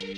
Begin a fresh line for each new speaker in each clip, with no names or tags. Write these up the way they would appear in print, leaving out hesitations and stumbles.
Hello,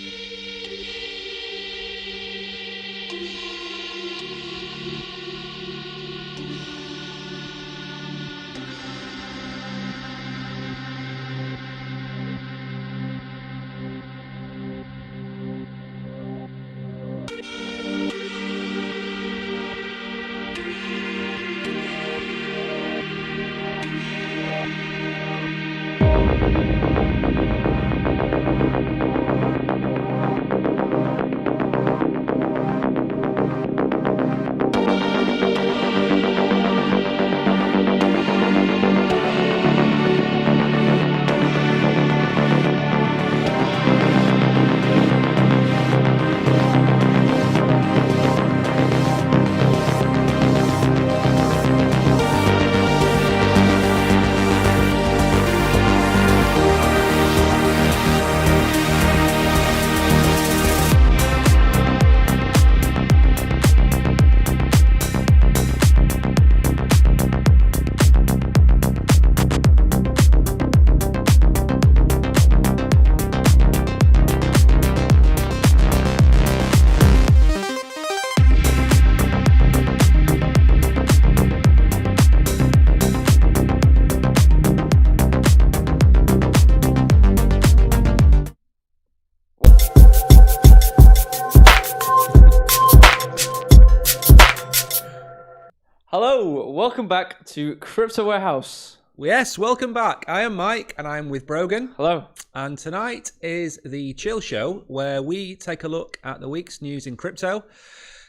welcome back to Crypto Warehouse.
Yes, welcome back. I am Mike and I'm with Brogan.
Hello.
And tonight is the Chill Show where we take a look at the week's news in crypto.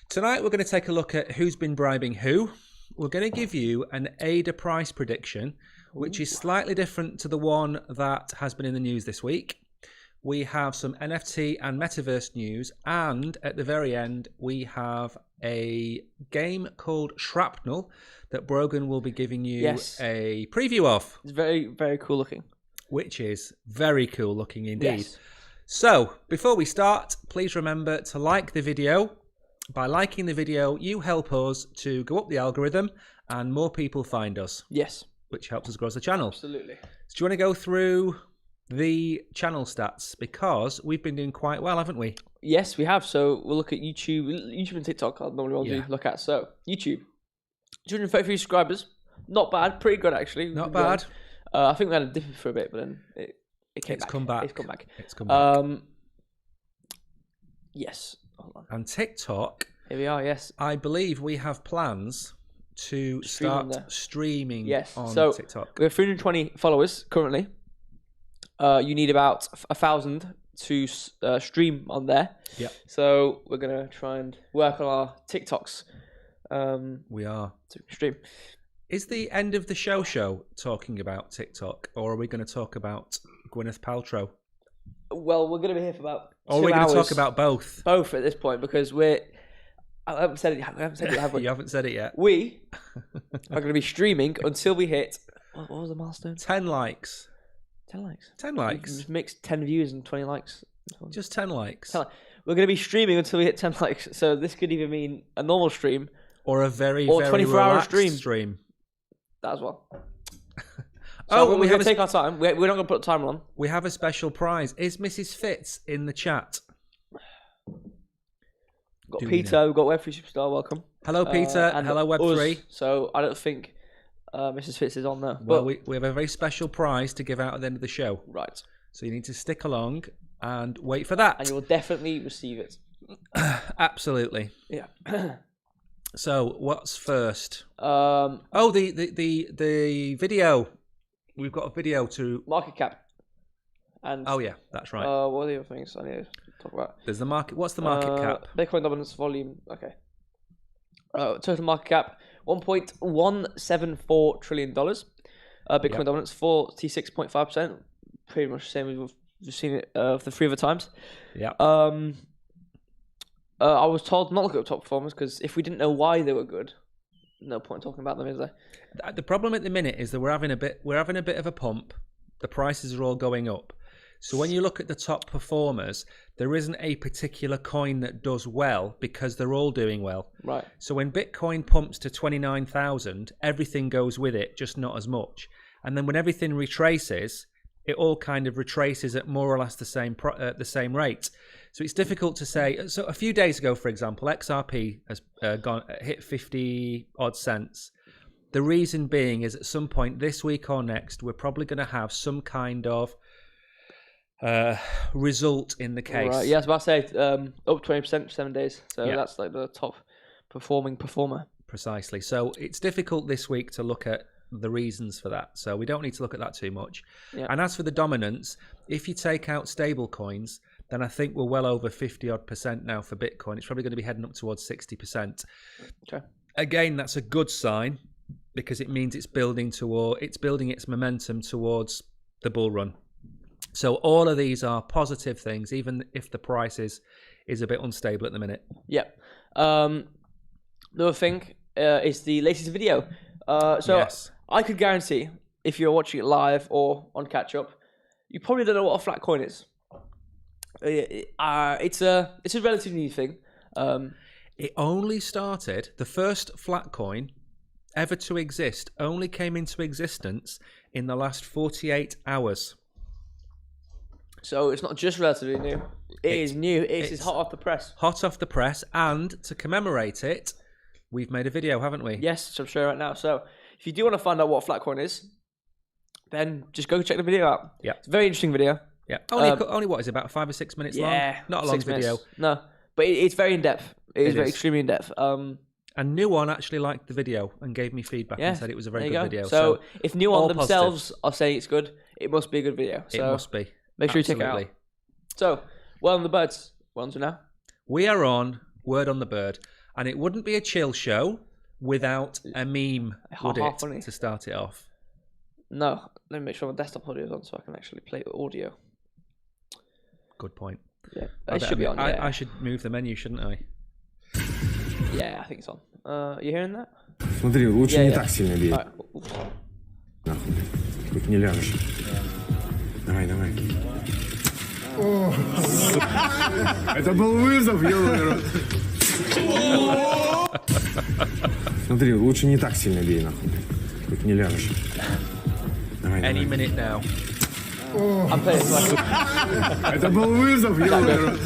Tonight we're going to take a look at who's been bribing who. We're going to give you an ADA price prediction, which is slightly different to the one that has been in the news this week. We have some NFT and metaverse news, and at the very end we have a game called Shrapnel that Brogan will be giving you a preview of.
It's very, very cool looking.
Which is very cool looking indeed.
Yes.
So, before we start, please remember to like the video. By liking the video, you help us to go up the algorithm and more people find us.
Yes.
Which helps us grow the channel.
Absolutely.
So do you want to go through the channel stats? Because we've been doing quite well, haven't we?
Yes, we have. So we'll look at YouTube and TikTok. I normally want to look at. So YouTube, 233 subscribers. Not bad. Pretty good, actually.
Not bad.
I think we had a dip for a bit, but then it came back.
Come back.
It's come back.
It's come back.
Yes. Hold on.
And TikTok.
Here we are, yes.
I believe we have plans to start streaming on TikTok.
We have 320 followers currently. You need about 1,000 to stream on there.
Yeah.
So we're gonna try and work on our TikToks.
We are
to stream.
Is the end of the show talking about TikTok, or are we going to talk about Gwyneth Paltrow?
Well, we're going to be here for about 2
hours. Or are we going to talk about both?
Both at this point, because I haven't said it yet, have we?
You haven't said it yet.
We are going to be streaming until we hit, what was the milestone?
10 likes.
10 likes.
10 likes.
Just mix 10 views and 20 likes.
Just 10 likes.
We're going to be streaming until we hit 10 likes. So this could either mean a normal stream
or a very
24-hour
stream.
That as well. So we're going to take our time. We're not going to put a timer on.
We have a special prize. Is Mrs. Fitz in the chat?
Got Peter. We've got Web3 Superstar. Welcome.
Hello, Peter. And hello, Web3.
So I don't think Mrs. Fitz is on there.
Well, we have a very special prize to give out at the end of the show.
Right.
So you need to stick along and wait for that.
And you will definitely receive it.
Absolutely.
Yeah.
So what's first? The video. We've got a video to
market cap. And
yeah, that's right.
What are the other things I need to talk about?
There's the market. What's the market cap?
Bitcoin dominance volume. Okay. Total market cap $1.174 trillion. Bitcoin dominance 46.5%. Pretty much the same as we've seen it the 3 other times.
Yeah.
I was told not to look at top performers because if we didn't know why they were good, no point talking about them, is there?
The problem at the minute is that we're having a bit of a pump. The prices are all going up. So when you look at the top performers, there isn't a particular coin that does well because they're all doing well.
Right.
So when Bitcoin pumps to 29,000, everything goes with it, just not as much. And then when everything retraces, it all kind of retraces at more or less the same rate. So it's difficult to say. So a few days ago, for example, XRP has hit 50 odd cents. The reason being is at some point this week or next, we're probably going to have some kind of result in the case.
Right. Yeah, I was about to say up 20% for 7 days. So that's like the top performing performer.
Precisely. So it's difficult this week to look at the reasons for that. So we don't need to look at that too much. Yeah. And as for the dominance, if you take out stable coins, then I think we're well over 50 odd % now for Bitcoin. It's probably going to be heading up towards 60%.
Okay.
Again, that's a good sign because it means it's building its momentum towards the bull run. So all of these are positive things, even if the price is a bit unstable at the minute.
Yeah. Another thing is the latest video. Yes. I could guarantee if you're watching it live or on catch up, you probably don't know what a flat coin is. It's a relatively new thing.
It only started, the first flat coin ever to exist only came into existence in the last 48 hours.
So it's not just relatively new. It is new. It's hot off the press.
Hot off the press, and to commemorate it, we've made a video, haven't we?
Yes, I'm sure right now. So if you do want to find out what a flat coin is, then just go check the video out.
Yeah,
it's a very interesting video.
Yeah, only what is it, about 5 or 6 minutes long?
Yeah,
not a long video.
No, but it's very in depth. It is very extremely in depth.
And Nuon actually liked the video and gave me feedback and said it was a very good video.
So if Nuon themselves are saying it's good, it must be a good video. So
it must be.
Make sure you check it out. So, Word on the Birds. We're on to now.
We are on Word on the Bird, and it wouldn't be a chill show without a meme, would it, funny. To start it off?
No. Let me make sure my desktop audio is on so I can actually play audio.
Good point.
Yeah, it should be on.
I should move the menu, shouldn't I?
Yeah, I think it's on. You hearing that?
Смотри, лучше не так сильно бей. Нахуй, хоть не ляжешь. Давай. Это был вызов, ёбаный рот. Смотри, лучше не так сильно бей, нахуй, хоть не ляжешь. Давай.
Any minute now.
I'm playing like...
Это был вызов, ёбаный рот.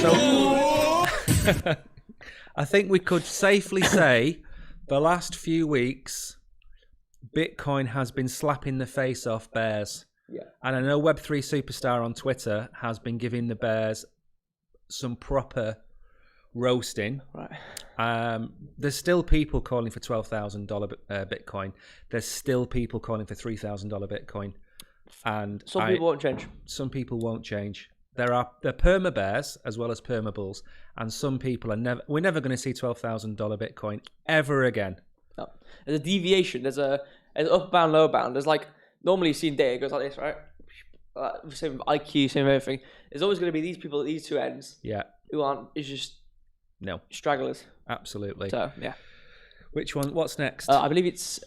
So, I think we could safely say the last few weeks, Bitcoin has been slapping the face off bears.
Yeah.
And I know Web3 Superstar on Twitter has been giving the bears some proper roasting.
Right.
There's still people calling for $12,000 Bitcoin. There's still people calling for $3,000 Bitcoin. And
some people won't change.
Some people won't change. There are perma bears as well as perma bulls, and some people are we're never going to see $12,000 Bitcoin ever again.
No. There's a deviation. There's an upbound, low bound. There's like normally you see data it goes like this, right? Same IQ, same everything. There's always going to be these people at these two ends.
Yeah.
Who aren't? It's just stragglers.
Absolutely.
So yeah.
Which one? What's next?
I believe it's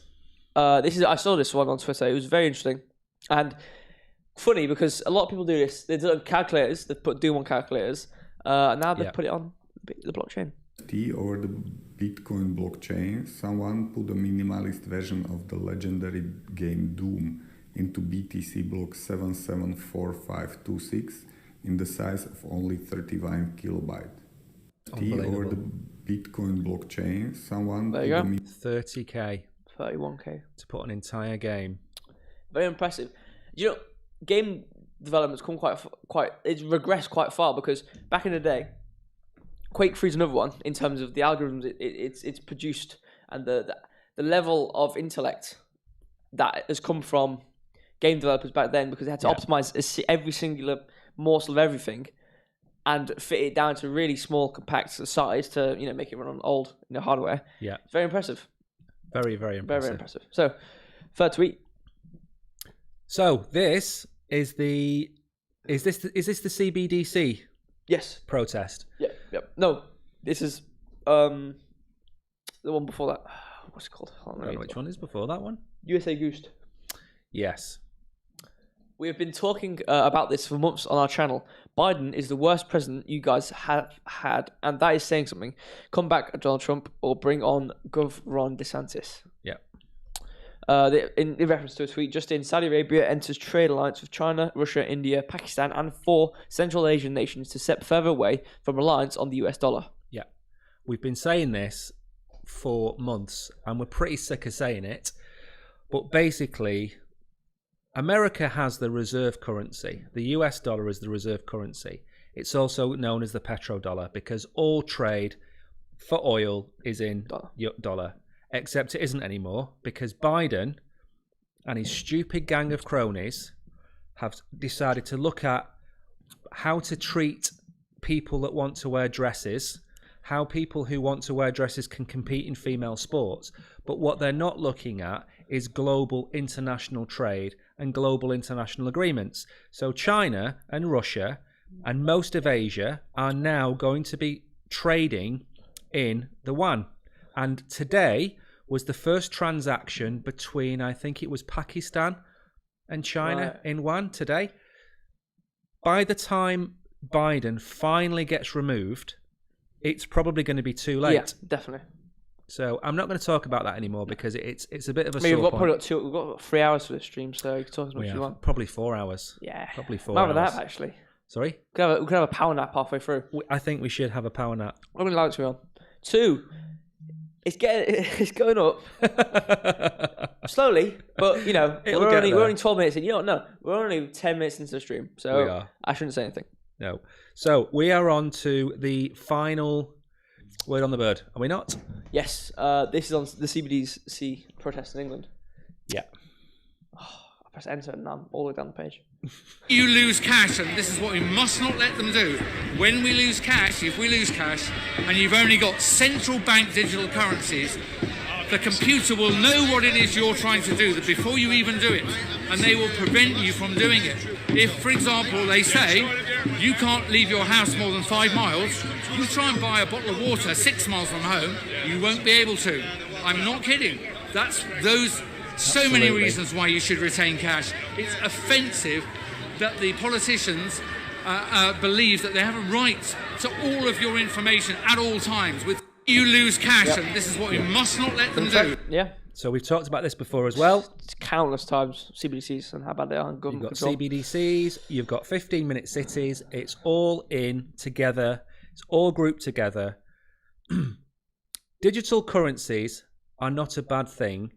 I saw this one on Twitter. It was very interesting and funny because a lot of people do this. They've done calculators. They put Doom on calculators. Now they put it on the blockchain.
Over the Bitcoin blockchain, someone put a minimalist version of the legendary game Doom into BTC block 774526 in the size of only 31 kilobyte. Over the Bitcoin blockchain, someone
there you go.
30k,
31k
to put an entire game.
Very impressive. You know, game development's come it's regressed quite far because back in the day, Quake 3 is another one in terms of the algorithms it's produced and the level of intellect that has come from game developers back then because they had to optimize every singular morsel of everything and fit it down to really small compact size to make it run on old hardware.
Yeah,
it's very impressive.
Very, very impressive.
Very impressive. So, third tweet.
So this is the is this the CBDC?
Yes.
Protest.
Yep. No, this is the one before that. What's it called?
I don't know which one is before that one.
USA Goose.
Yes.
We have been talking about this for months on our channel. Biden is the worst president you guys have had, and that is saying something. Come back, Donald Trump, or bring on Gov. Ron DeSantis.
Yeah.
In reference to a tweet, just in, Saudi Arabia enters trade alliance with China, Russia, India, Pakistan, and 4 Central Asian nations to step further away from reliance on the US dollar.
Yeah. We've been saying this for months, and we're pretty sick of saying it. But basically, America has the reserve currency. The US dollar is the reserve currency. It's also known as the petrodollar because all trade for oil is in dollar. Except it isn't anymore because Biden and his stupid gang of cronies have decided to look at how to treat people that want to wear dresses, how people who want to wear dresses can compete in female sports. But what they're not looking at is global international trade and global international agreements. So China and Russia and most of Asia are now going to be trading in the yuan. And today was the first transaction between, I think it was Pakistan and China in yuan today. By the time Biden finally gets removed, it's probably going to be too late.
Yeah, definitely.
So I'm not going to talk about that anymore because it's a bit of a
We've
sore
got
point.
we've got 3 hours for this stream, so you can talk as much as you want.
Probably 4 hours.
Yeah,
probably 4
Might
hours.
have a nap actually.
Sorry?
We could have a power nap halfway through.
I think we should have a power nap.
How many likes are we on? 2. It's going up slowly, but you know we're only 12 minutes in. You don't know. We're only 10 minutes into the stream, so I shouldn't say anything.
No. So we are on to the final word on the bird. Are we not?
Yes. This is on the CBDC protests in England.
Yeah.
I press enter and I'm all the way down the page.
You lose cash, and this is what we must not let them do. When we lose cash, if we lose cash, and you've only got central bank digital currencies, the computer will know what it is you're trying to do before you even do it, and they will prevent you from doing it. If, for example, they say you can't leave your house more than 5 miles, you try and buy a bottle of water 6 miles from home, you won't be able to. I'm not kidding. That's those. So many reasons why you should retain cash. It's offensive that the politicians believe that they have a right to all of your information at all times. With you lose cash, and this is what we must not let them do.
Yeah.
So we've talked about this before as well.
It's countless times, CBDCs and how bad they are in government
You've got
control.
CBDCs, you've got 15-minute cities. It's all in together. It's all grouped together. Digital currencies are not a bad thing.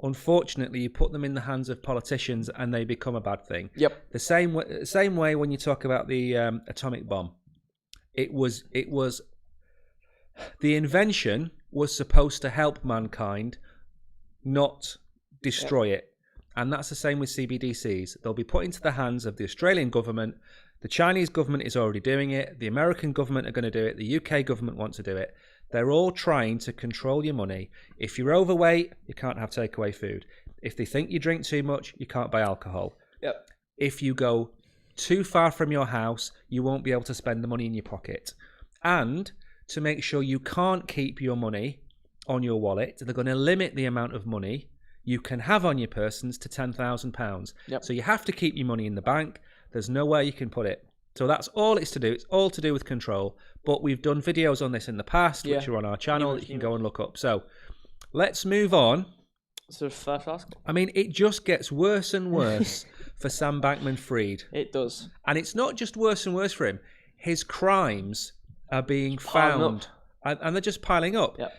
Unfortunately, you put them in the hands of politicians and they become a bad thing.
Yep.
The same way when you talk about the atomic bomb. It was the invention was supposed to help mankind, not destroy it. And that's the same with CBDCs. They'll be put into the hands of the Australian government. The Chinese government is already doing it. The American government are going to do it. The UK government wants to do it. They're all trying to control your money. If you're overweight, you can't have takeaway food. If they think you drink too much, you can't buy alcohol.
Yep.
If you go too far from your house, you won't be able to spend the money in your pocket. And to make sure you can't keep your money on your wallet, they're going to limit the amount of money you can have on your persons to £10,000.
Yep.
So you have to keep your money in the bank. There's nowhere you can put it. So that's all it's to do. It's all to do with control. But we've done videos on this in the past, which are on our channel that you can go and look up. So let's move on.
So first ask.
I mean, it just gets worse and worse for Sam Bankman-Fried.
It does.
And it's not just worse and worse for him. His crimes are being found. And they're just piling up.
Yep.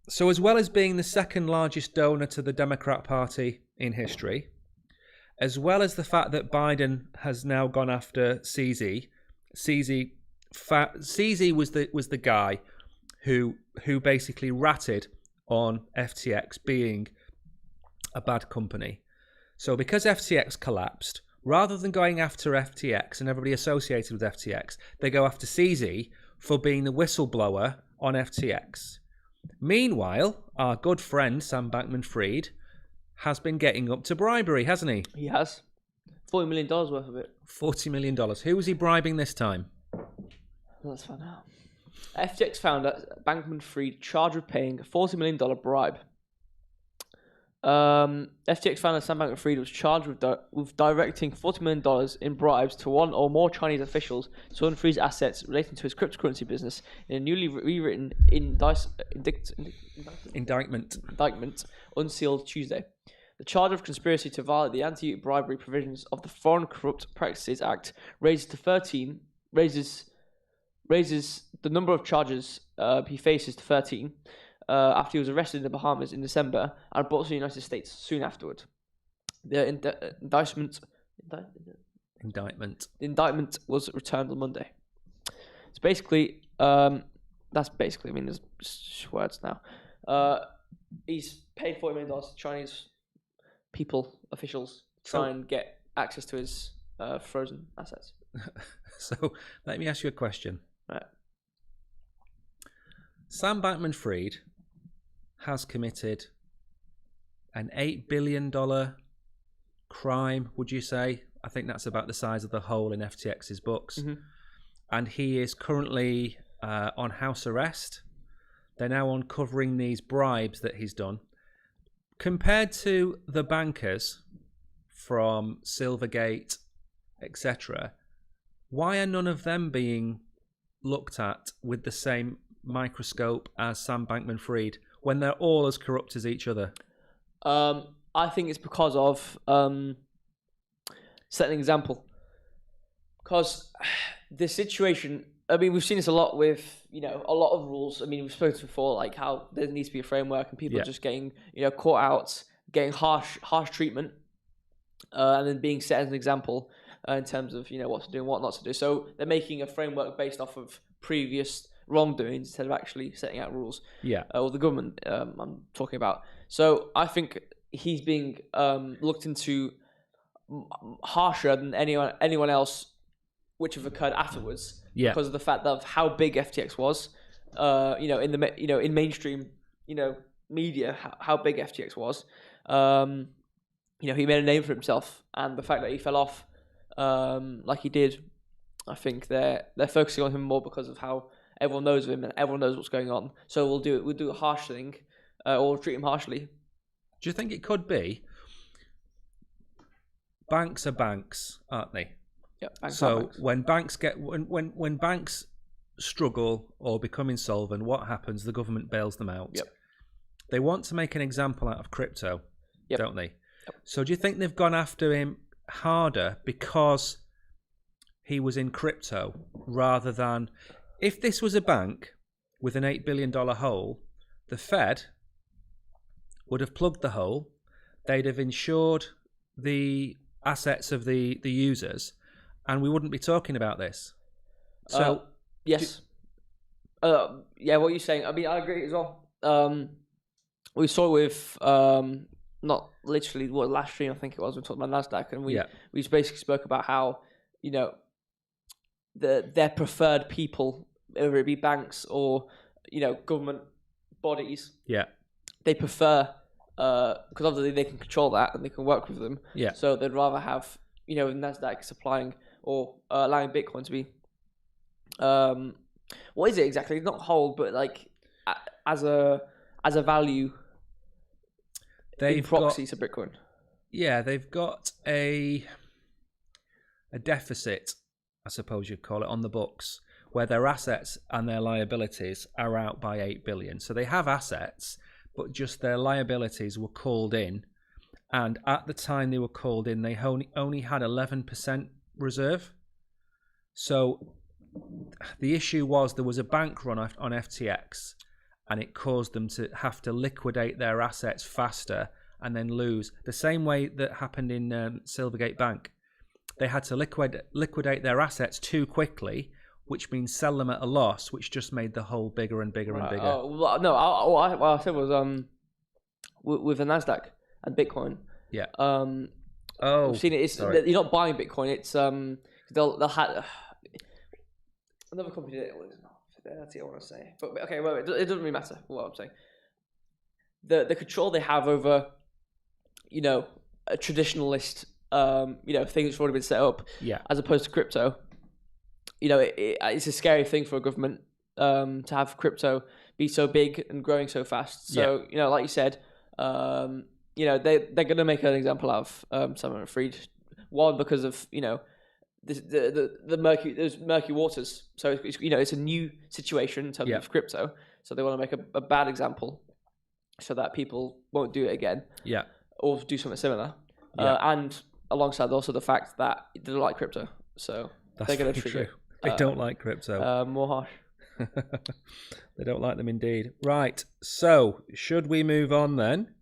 So as well as being the second largest donor to the Democrat Party in history, as well as the fact that Biden has now gone after CZ. CZ was the guy who basically ratted on FTX being a bad company. So because FTX collapsed, rather than going after FTX and everybody associated with FTX, they go after CZ for being the whistleblower on FTX. Meanwhile, our good friend Sam Bankman-Fried has been getting up to bribery, hasn't he?
He has. $40 million worth of it.
$40 million. Who was he bribing this time?
Let's find out. FTX founder Bankman-Fried charged with paying a $40 million bribe. FTX founder Sam Bankman-Fried was charged with directing $40 million in bribes to one or more Chinese officials to unfreeze assets relating to his cryptocurrency business in a newly rewritten indictment unsealed Tuesday. The charge of conspiracy to violate the anti-bribery provisions of the Foreign Corrupt Practices Act raises the number of charges he faces to 13 after he was arrested in the Bahamas in December and brought to the United States soon afterward. The indictment was returned on Monday. It's basically, that's basically, I mean, there's just words now. He's paid $40 million to Chinese officials, to try and get access to his frozen assets.
So let me ask you a question.
Right.
Sam Bankman-Fried has committed an $8 billion crime, would you say? I think that's about the size of the hole in FTX's books. Mm-hmm. And he is currently on house arrest. They're now uncovering these bribes that he's done. Compared to the bankers from Silvergate, etc., why are none of them being looked at with the same microscope as Sam Bankman-Fried when they're all as corrupt as each other?
I think it's because of setting an example. Because the situation, I mean, we've seen this a lot with, a lot of rules. I mean, we've spoken before, like how there needs to be a framework and people are just getting, caught out, getting harsh treatment, and then being set as an example in terms of, what to do and what not to do. So they're making a framework based off of previous wrongdoings instead of actually setting out rules. Yeah. Or the government I'm talking about. So I think he's being looked into harsher than anyone else which have occurred afterwards. Yeah. Because of the fact of how big FTX was. In mainstream, media, how big FTX was. He made a name for himself, and the fact that he fell off like he did, I think they're focusing on him more because of how everyone knows of him and everyone knows what's going on. So we'll do a harsh thing, or treat him harshly.
Do you think it could be? Banks are banks, aren't they?
Yeah.
So when banks when banks struggle or become insolvent, what happens? The government bails them out.
Yep.
They want to make an example out of crypto, don't they? Yep. So do you think they've gone after him harder because he was in crypto rather than if this was a bank with an $8 billion hole, the Fed would have plugged the hole, they'd have insured the assets of the users, and we wouldn't be talking about this. So
yes. What you're saying, I mean, I agree as well. We saw it with not literally last stream, I think it was, we talked about NASDAQ, and we basically spoke about how their preferred people, whether it be banks or government bodies, they prefer because obviously they can control that and they can work with them. Yeah. So they'd rather have NASDAQ supplying or allowing Bitcoin to be what is it exactly? It's not hold, but like as a value. They've proxy to Bitcoin.
Yeah, they've got a deficit, I suppose you'd call it, on the books, where their assets and their liabilities are out by $8 billion. So they have assets, but just their liabilities were called in. And at the time they were called in, they only had 11% reserve. So the issue was there was a bank run on FTX, and it caused them to have to liquidate their assets faster and then lose. The same way that happened in Silvergate Bank. They had to liquidate their assets too quickly, which means sell them at a loss, which just made the hole bigger and bigger and bigger.
What I said was with the NASDAQ and Bitcoin.
Yeah.
We've seen it. It's you're not buying Bitcoin. It's they'll have another company did it. That's what I want to say. But okay, wait, it doesn't really matter what I'm saying. The control they have over, a traditionalist, thing that's already been set up, as opposed to crypto. It's a scary thing for a government to have crypto be so big and growing so fast. So like you said, they're going to make an example out of Sam Fried. One, because of the murky waters. So it's a new situation in terms of crypto. So they want to make a bad example, so that people won't do it again.
Yeah.
Or do something similar. And alongside also the fact that they don't like crypto, so they're going to trigger.
They don't like crypto.
More harsh.
They don't like them indeed. Right. So should we move on then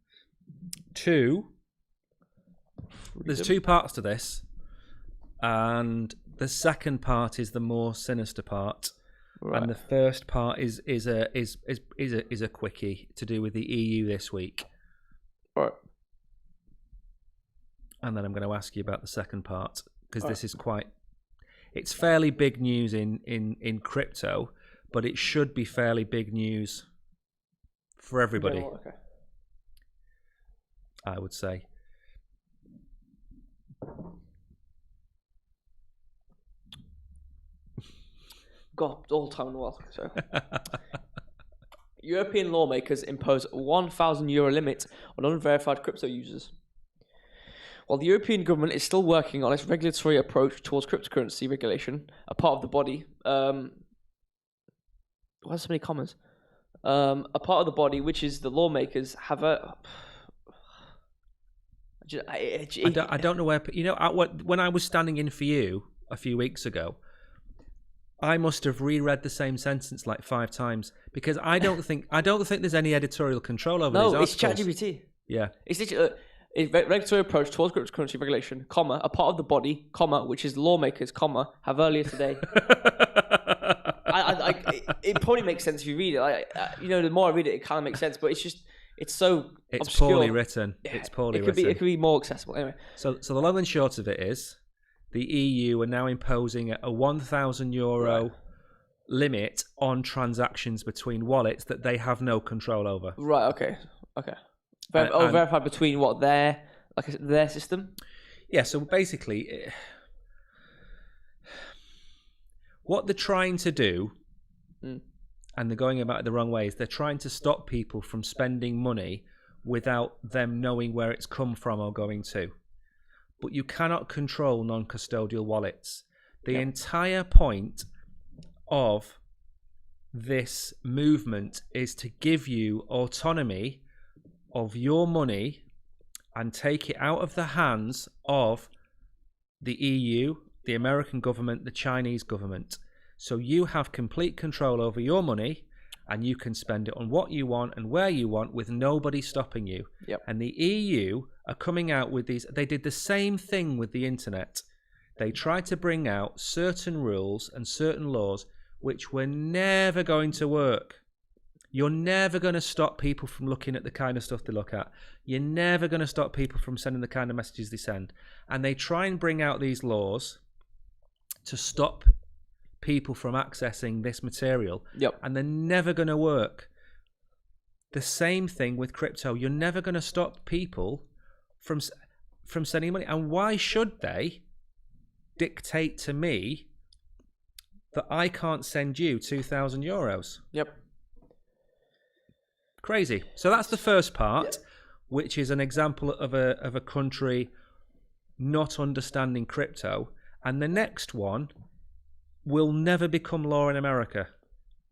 to? There's two parts to this, and the second part is the more sinister part, and the first part is a quickie to do with the EU this week.
Right.
And then I'm going to ask you about the second part, because this is it's fairly big news in crypto, but it should be fairly big news for everybody.
Okay.
I would say.
God, all time in the world. So, European lawmakers impose a €1,000 limit on unverified crypto users. While the European government is still working on its regulatory approach towards cryptocurrency regulation, a part of the body, why so many commas? A part of the body, which is the lawmakers, have a.
I don't know where when I was standing in for you a few weeks ago, I must have reread the same sentence like 5 times, because I don't think there's any editorial control over these articles.
No, it's ChatGPT.
Yeah,
it's literally a regulatory approach towards cryptocurrency regulation, comma, a part of the body, comma, which is lawmakers, comma, have earlier today. It probably makes sense if you read it. The more I read it, it kind of makes sense. But it's so obscure.
Poorly written. It's poorly written.
It could be more accessible. Anyway,
so the long and short of it is, the EU are now imposing a €1,000 limit on transactions between wallets that they have no control over.
Right. Okay. Verified between what their system.
Yeah. So basically, what they're trying to do, and they're going about it the wrong way, is they're trying to stop people from spending money without them knowing where it's come from or going to. But you cannot control non-custodial wallets. The entire point of this movement is to give you autonomy of your money and take it out of the hands of the EU, the American government, the Chinese government. So you have complete control over your money, and you can spend it on what you want and where you want with nobody stopping you.
Yep.
And the EU are coming out with these. They did the same thing with the internet. They tried to bring out certain rules and certain laws which were never going to work. You're never going to stop people from looking at the kind of stuff they look at. You're never going to stop people from sending the kind of messages they send. And they try and bring out these laws to stop people from accessing this material.
Yep.
And they're never going to work. The same thing with crypto. You're never going to stop people from sending money. And why should they dictate to me that I can't send you €2,000?
Yep.
Crazy. So that's the first part, which is an example of a country not understanding crypto. And the next one will never become law in America.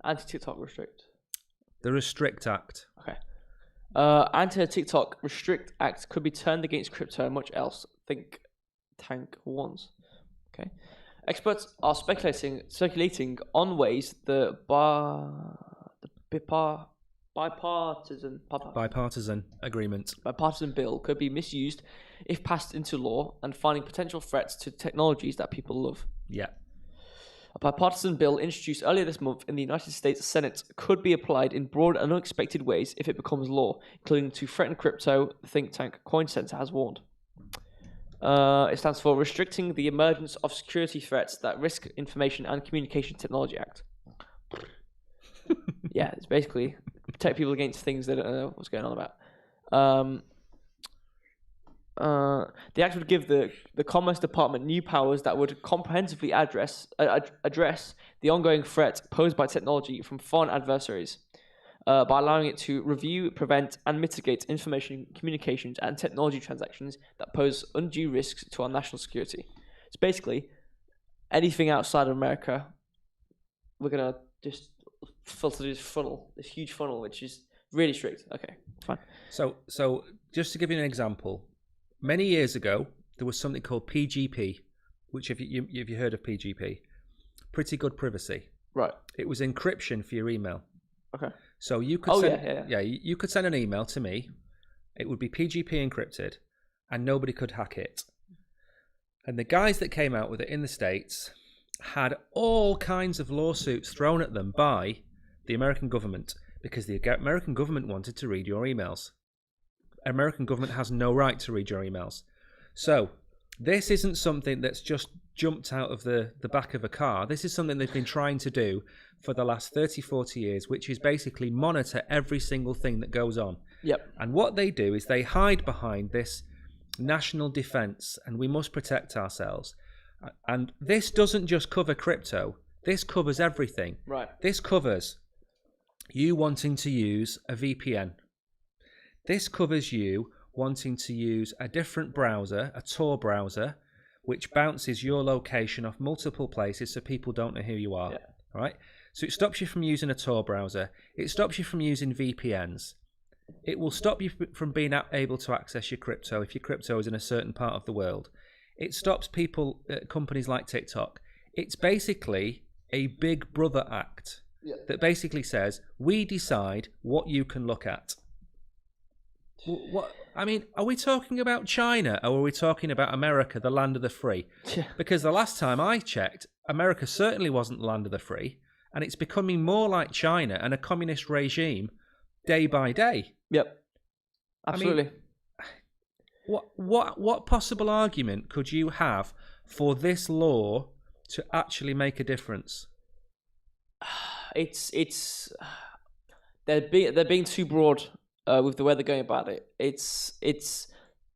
Anti-TikTok Restrict.
The Restrict Act.
Okay. Anti-TikTok Restrict Act could be turned against crypto and much else. Think tank wants. Okay. Experts are circulating on ways the
bipartisan agreement.
Bipartisan bill could be misused if passed into law, and finding potential threats to technologies that people love.
Yeah.
A bipartisan bill introduced earlier this month in the United States Senate could be applied in broad and unexpected ways if it becomes law, including to threaten crypto, the think tank Coin Center has warned. It stands for Restricting the Emergence of Security Threats That Risk Information and Communication Technology Act. Yeah, it's basically protect people against things they don't know what's going on about. The act would give the Commerce Department new powers that would comprehensively address the ongoing threat posed by technology from foreign adversaries. by allowing it to review, prevent, and mitigate information, communications, and technology transactions that pose undue risks to our national security. So basically, anything outside of America, we're going to just filter this huge funnel, which is really strict. Okay, fine.
So just to give you an example, many years ago, there was something called PGP, which have you heard of PGP? Pretty good privacy.
Right.
It was encryption for your email.
Okay.
So you could
send,
you could send an email to me. It would be PGP encrypted, and nobody could hack it. And the guys that came out with it in the States had all kinds of lawsuits thrown at them by the American government because the American government wanted to read your emails. American government has no right to read your emails. So this isn't something that's just jumped out of the back of a car. This is something they've been trying to do for the last 30, 40 years, which is basically monitor every single thing that goes on.
Yep.
And what they do is they hide behind this national defense, and we must protect ourselves. And this doesn't just cover crypto. This covers everything.
Right.
This covers you wanting to use a VPN. This covers you wanting to use a different browser, a Tor browser, which bounces your location off multiple places so people don't know who you are.
Yeah.
Right? So it stops you from using a Tor browser. It stops you from using VPNs. It will stop you from being able to access your crypto if your crypto is in a certain part of the world. It stops people, companies like TikTok. It's basically a Big Brother act that basically says, we decide what you can look at. What? I mean, are we talking about China or are we talking about America, the land of the free?
Yeah.
Because the last time I checked, America certainly wasn't the land of the free, and it's becoming more like China and a communist regime day by day.
Yep. Absolutely.
I mean, what possible argument could you have for this law to actually make a difference?
It's they're being too broad with the way they're going about it. It's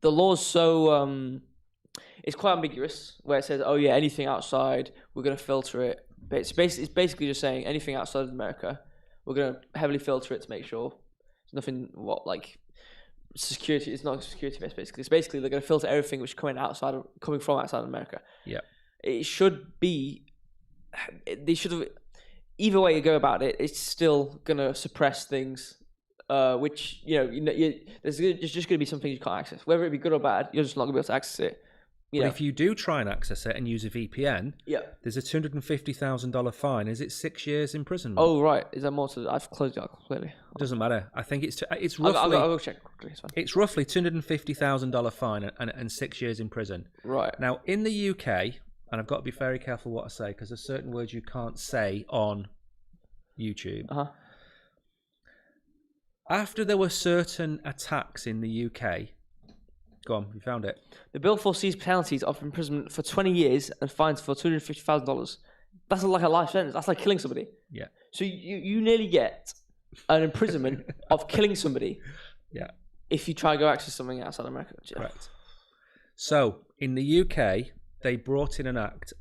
the law's so it's quite ambiguous where it says, oh yeah, anything outside we're going to filter it. But it's basically just saying anything outside of America we're going to heavily filter it to make sure there's nothing security. It's not security based basically. It's basically they're going to filter everything which is coming from outside of America.
Yeah.
It should be. They should have. Either way you go about it, it's still going to suppress things, which there's just going to be some things you can't access. Whether it be good or bad, you're just not going to be able to access it.
But if you do try and access it and use a VPN, there's a $250,000 fine. Is it 6 years imprisonment?
Oh right, is that more to? I've closed it out completely.
Doesn't matter. I think it's roughly.
I'll go check quickly. It's fine.
It's roughly $250,000 fine and 6 years in prison.
Right.
Now in the UK, and I've got to be very careful what I say because there's certain words you can't say on YouTube. After there were certain attacks in the UK. Go on, you found it.
The bill foresees penalties of imprisonment for 20 years and fines for $250,000. That's like a life sentence. That's like killing somebody.
Yeah.
So you nearly get an imprisonment of killing somebody.
Yeah.
If you try to go access something outside America.
Correct. So in the UK, they brought in an act.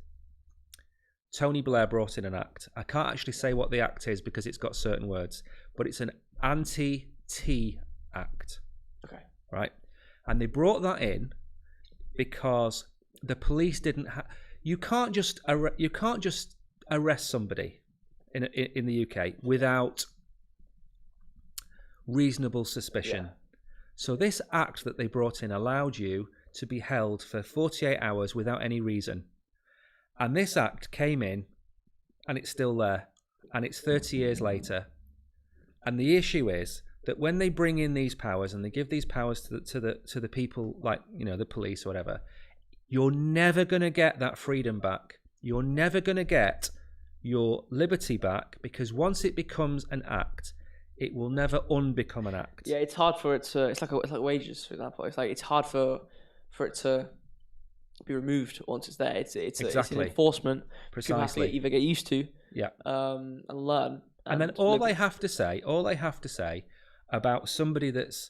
Tony Blair brought in an act. I can't actually say what the act is because it's got certain words, but it's an anti-T act.
Okay.
Right. And they brought that in because the police didn't have. You can't just arrest somebody in the UK without reasonable suspicion.
Yeah.
So this act that they brought in allowed you to be held for 48 hours without any reason. And this act came in, and it's still there, and it's 30 years later. And the issue is that when they bring in these powers and they give these powers to the people like the police or whatever, you're never going to get that freedom back. You're never going to get your liberty back because once it becomes an act, it will never unbecome an act.
Yeah, it's hard for it to. It's like wages, for example. It's hard for it to be removed once it's there. It's
exactly.
an enforcement.
Precisely.
People have to either get used to.
Yeah.
And learn.
And then all they have to say about somebody that's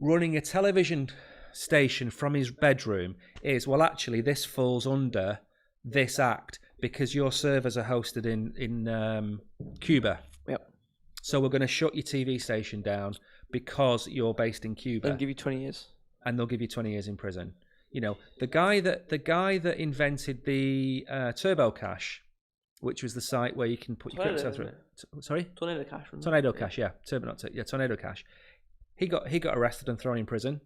running a television station from his bedroom is, well, actually, this falls under this act because your servers are hosted in Cuba.
Yep.
So we're going to shut your TV station down because you're based in Cuba,
And give you 20 years.
and they'll give you 20 years in prison. You know, the guy that invented the Turbo Cash, which was the site where you can put your
Tornado,
crypto through. Sorry,
Tornado Cash.
Tornado Cash. Yeah, Tornado Cash. He got arrested and thrown in prison.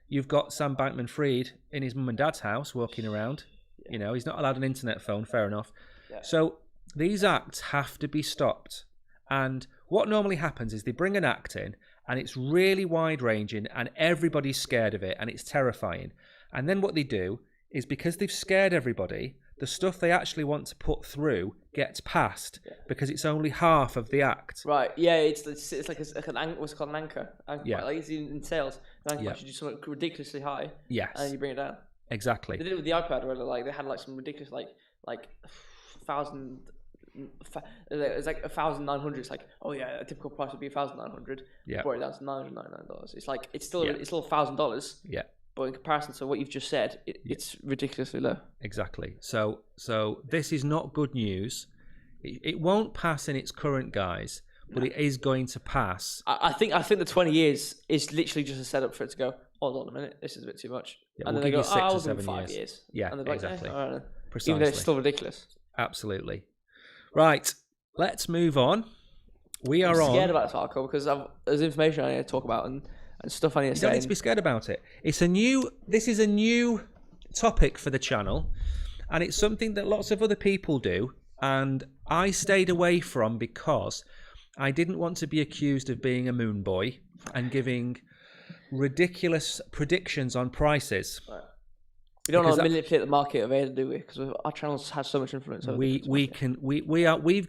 You've got Sam Bankman-Fried in his mum and dad's house walking around. You know, he's not allowed an internet phone. Fair enough.
Yeah.
So these acts have to be stopped. And what normally happens is they bring an act in, and it's really wide-ranging, and everybody's scared of it, and it's terrifying. And then what they do is, because they've scared everybody, the stuff they actually want to put through gets passed because it's only half of the act.
Right. Yeah. It's like what's it called, an anchor.
Yeah.
Like it's in sales. An anchor.
Yeah.
You do something ridiculously high.
Yes.
And you bring it down.
Exactly.
They did it with the iPad, where like they had like some ridiculous like 1,000. It's like 1,900. It's like, oh yeah, a typical price would be 1,900.
Yeah.
Brought it down to $999. It's like it's still $1,000.
Yeah.
But in comparison to what you've just said, it's ridiculously low.
Exactly. So this is not good news. It won't pass in its current guise, but it is going to pass.
I think the 20 years is literally just a setup for it to go, hold on a minute, this is a bit too much.
Yeah,
and
we'll
then they
give
go,
you 6 or
I'll
7
give 5
years.
years.
Yeah,
and they're like,
exactly.
all right.
Precisely.
Even though it's still ridiculous.
Absolutely. Right. Let's move on. We are
I'm scared
on.
about this article because there's information I need to talk about and stuff I need to
You
say.
don't need to be scared about it. This is a new topic for the channel, and it's something that lots of other people do, and I stayed away from because I didn't want to be accused of being a moon boy and giving ridiculous predictions on prices.
Right. We don't want to manipulate the market of ADA, do we? Because our channels has so much influence over
we've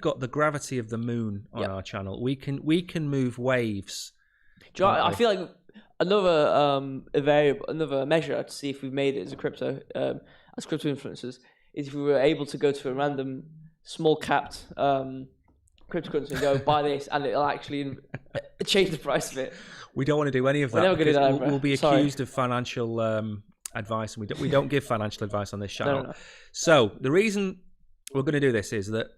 got the gravity of the moon on our channel. We can move waves.
Do you know, I feel like another measure to see if we've made it as crypto influencers is if we were able to go to a random small capped cryptocurrency and go buy this, and it'll actually change the price of it.
We don't want to do any of that.
We're never going to do that.
We'll be accused of financial advice, and we don't give financial advice on this channel.
No.
So the reason we're going to do this is that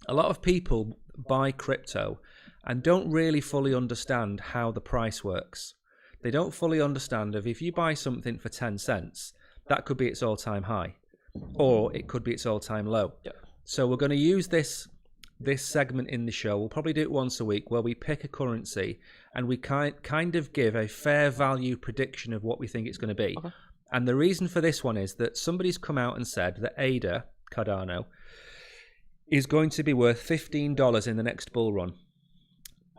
a lot of people buy crypto and don't really fully understand how the price works. They don't fully understand if you buy something for 10 cents, that could be its all-time high, or it could be its all-time low.
Yeah.
So we're going to use this segment in the show. We'll probably do it once a week, where we pick a currency and we kind of give a fair value prediction of what we think it's going to be.
Okay.
And the reason for this one is that somebody's come out and said that ADA, Cardano, is going to be worth $15 in the next bull run.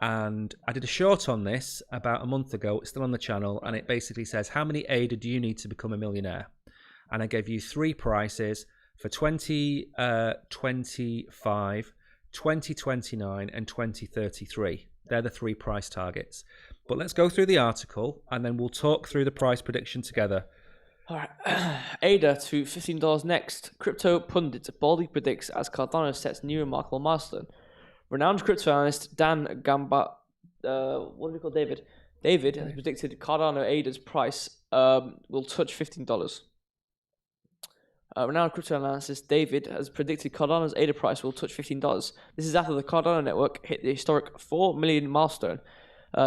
And I did a short on this about a month ago. It's still on the channel, and it basically says, how many ADA do you need to become a millionaire? And I gave you 3 prices for 2025, 2029, and 2033. They're the 3 price targets. But let's go through the article, and then we'll talk through the price prediction together.
All right. ADA to $15 next. Crypto pundit boldly predicts as Cardano sets new remarkable milestone. Renowned crypto analyst Dan Gamba, what do we call David? David has predicted Cardano ADA's price will touch $15. Renowned crypto analyst David has predicted Cardano's ADA price will touch $15. This is after the Cardano network hit the historic 4 million milestone.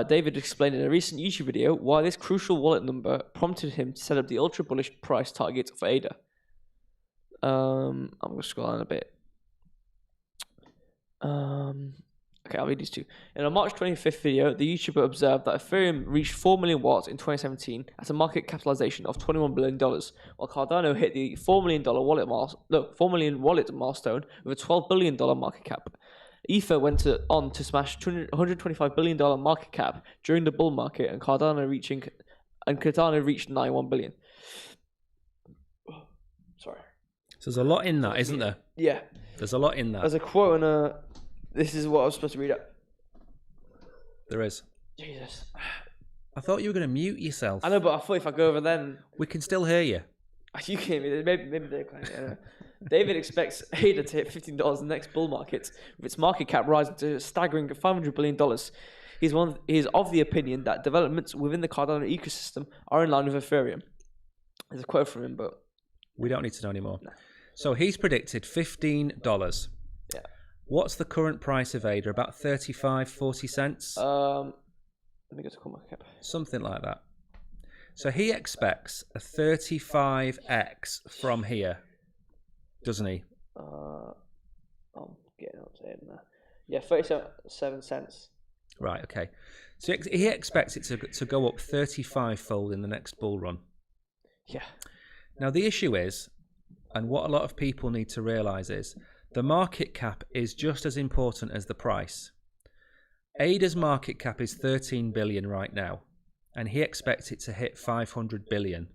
David explained in a recent YouTube video why this crucial wallet number prompted him to set up the ultra bullish price target for ADA. I'm going to scroll down a bit. Okay, I'll read these two. In a March 25th video, the YouTuber observed that Ethereum reached 4 million watts in 2017 at a market capitalization of $21 billion, while Cardano hit the $4 million wallet milestone with a $12 billion market cap. Ether went on to smash $125 billion market cap during the bull market, and Cardano reached 91 billion. Sorry.
So there's a lot in that, isn't there?
Yeah.
There's a lot in that.
There's a quote on this is what I was supposed to read out.
There is.
Jesus.
I thought you were going to mute yourself.
I know, but I thought if I go over then...
We can still hear you.
You can hear me. Maybe they can't. I don't know. David expects ADA to hit $15 in the next bull market, with its market cap rising to a staggering $500 billion. He is of the opinion that developments within the Cardano ecosystem are in line with Ethereum. There's a quote from him, but...
We don't need to know anymore. No. So he's predicted $15.
Yeah.
What's the current price of ADA? About 35, 40 cents?
Let me go to CoinMarketCap.
Something like that. So he expects a 35x from here, doesn't he?
I'm getting up to it now. Yeah, 37 cents.
Right, okay. So he expects it to go up 35-fold in the next bull run.
Yeah.
Now, the issue is, and what a lot of people need to realise is, the market cap is just as important as the price. ADA's market cap is 13 billion right now, and he expects it to hit 500 billion.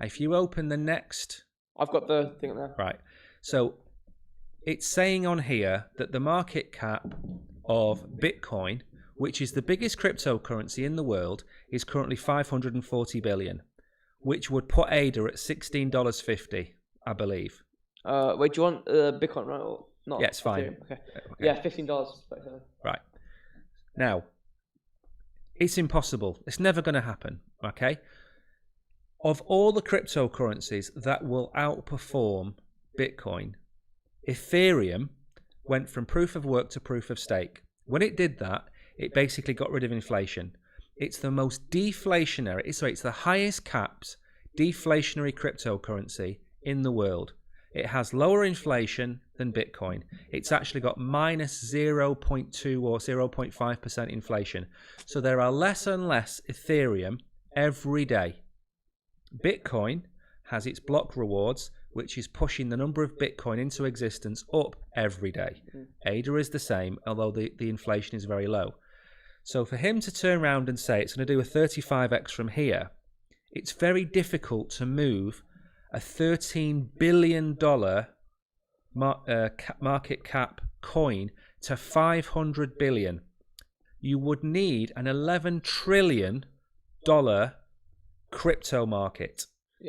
If you open the next...
I've got the thing there.
Right. So it's saying on here that the market cap of Bitcoin, which is the biggest cryptocurrency in the world, is currently 540 billion, which would put ADA at $16.50, I believe.
Wait, do you want Bitcoin, right? Or not?
Yeah, it's fine.
Ethereum? Okay. Yeah, $15.
Right. Now, it's impossible. It's never going to happen, okay? Of all the cryptocurrencies that will outperform Bitcoin, Ethereum went from proof of work to proof of stake. When it did that, it basically got rid of inflation. It's the most deflationary, it's the highest capped deflationary cryptocurrency in the world. It has lower inflation than Bitcoin. It's actually got minus 0.2 or 0.5% inflation. So there are less and less Ethereum every day. Bitcoin has its block rewards, which is pushing the number of Bitcoin into existence up every day. ADA is the same, although the inflation is very low. So for him to turn around and say it's going to do a 35x from here, it's very difficult to move a $13 billion market cap coin to 500 billion. You would need an $11 trillion crypto market,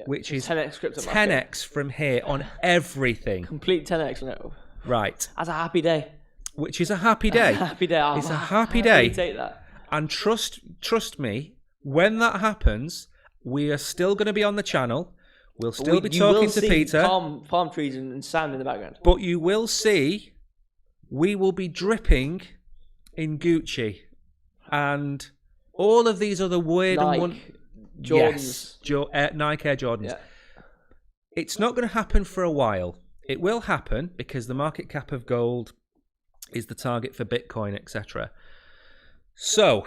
which is
10x crypto
10x from here on everything.
Complete 10x. No.
Right.
That's a happy day.
Which is a happy day.
Happy day.
It's a happy day.
Take that.
And trust me, when that happens, we are still going to be on the channel. We'll still be talking to Peter.
Palm trees and sand in the background.
But you will see, we will be dripping in Gucci and all of these other weird
Nike,
Jordans.
Jordans.
Nike Air Jordans.
Yeah.
It's not going to happen for a while. It will happen because the market cap of gold is the target for Bitcoin, etc. So,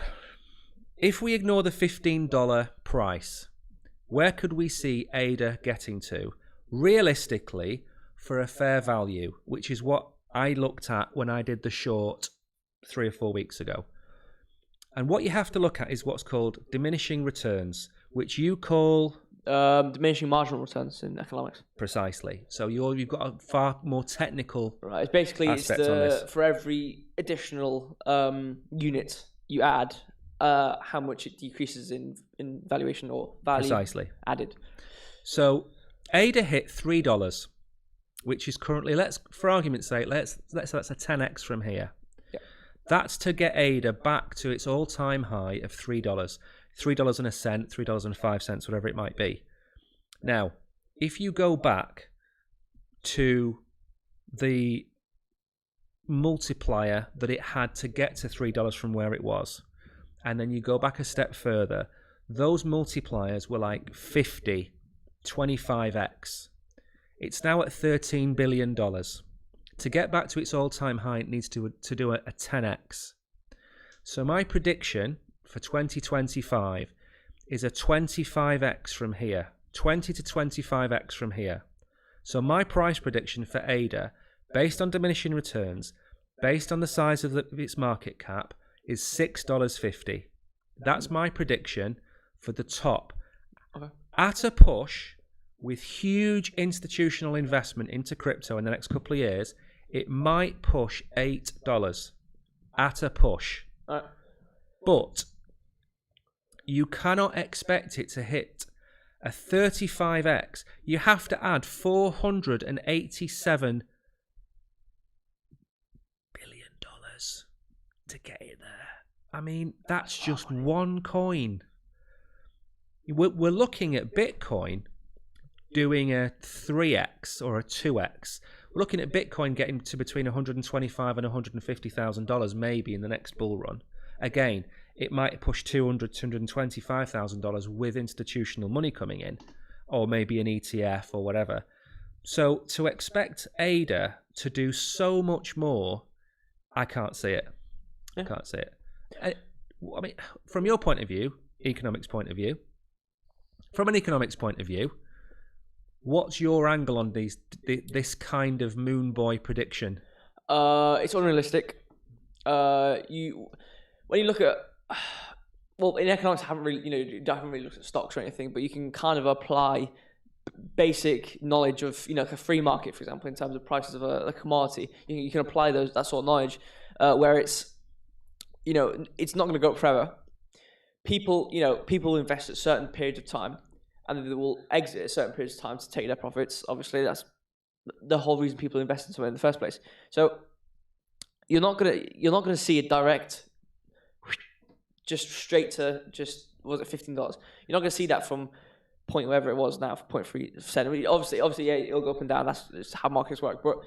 if we ignore the $15 price, where could we see ADA getting to realistically for a fair value, which is what I looked at when I did the short 3 or 4 weeks ago. And what you have to look at is what's called diminishing returns, which you call...
diminishing marginal returns in economics.
Precisely. So you've got a far more technical
right. It's basically
aspect on this.
For every additional unit you add, how much it decreases in valuation or value
Precisely.
added.
So ADA hit $3, which is currently, for argument's sake, let's say that's a 10x from here.
Yeah.
That's to get ADA back to its all-time high of $3. $3 and a cent, $3.05, whatever it might be. Now, if you go back to the multiplier that it had to get to $3 from where it was, and then you go back a step further, those multipliers were like 50, 25x. It's now at $13 billion. To get back to its all-time high, it needs to do a 10x. So my prediction for 2025 is a 25x from here, 20 to 25x from here. So my price prediction for ADA, based on diminishing returns, based on the size of its market cap, is $6.50. That's my prediction for the top.
Okay.
At a push, with huge institutional investment into crypto in the next couple of years, it might push $8 at a push. But you cannot expect it to hit a 35x. You have to add $487 billion to get it there. I mean, that's just one coin. We're looking at Bitcoin doing a 3x or a 2x, We're looking at Bitcoin getting to between $125,000 and $150,000 maybe in the next bull run. Again, it might push $200,000, $225,000 with institutional money coming in, or maybe an ETF or whatever. So to expect ADA to do so much more, I can't see it. I can't see it. I mean, from your point of view, economics point of view, what's your angle on this kind of moon boy prediction?
It's unrealistic. When you look at, well, in economics, I haven't really looked at stocks or anything, but you can kind of apply basic knowledge of, like a free market, for example, in terms of prices of a commodity. You can apply that sort of knowledge, where it's, it's not going to go up forever. People invest at certain periods of time, and they will exit at certain periods of time to take their profits. Obviously, that's the whole reason people invest in something in the first place. So you're not gonna see a direct, just straight to was it $15? You're not gonna see that from point wherever it was now, for 0.3%. I mean, obviously, yeah, it'll go up and down. That's how markets work. But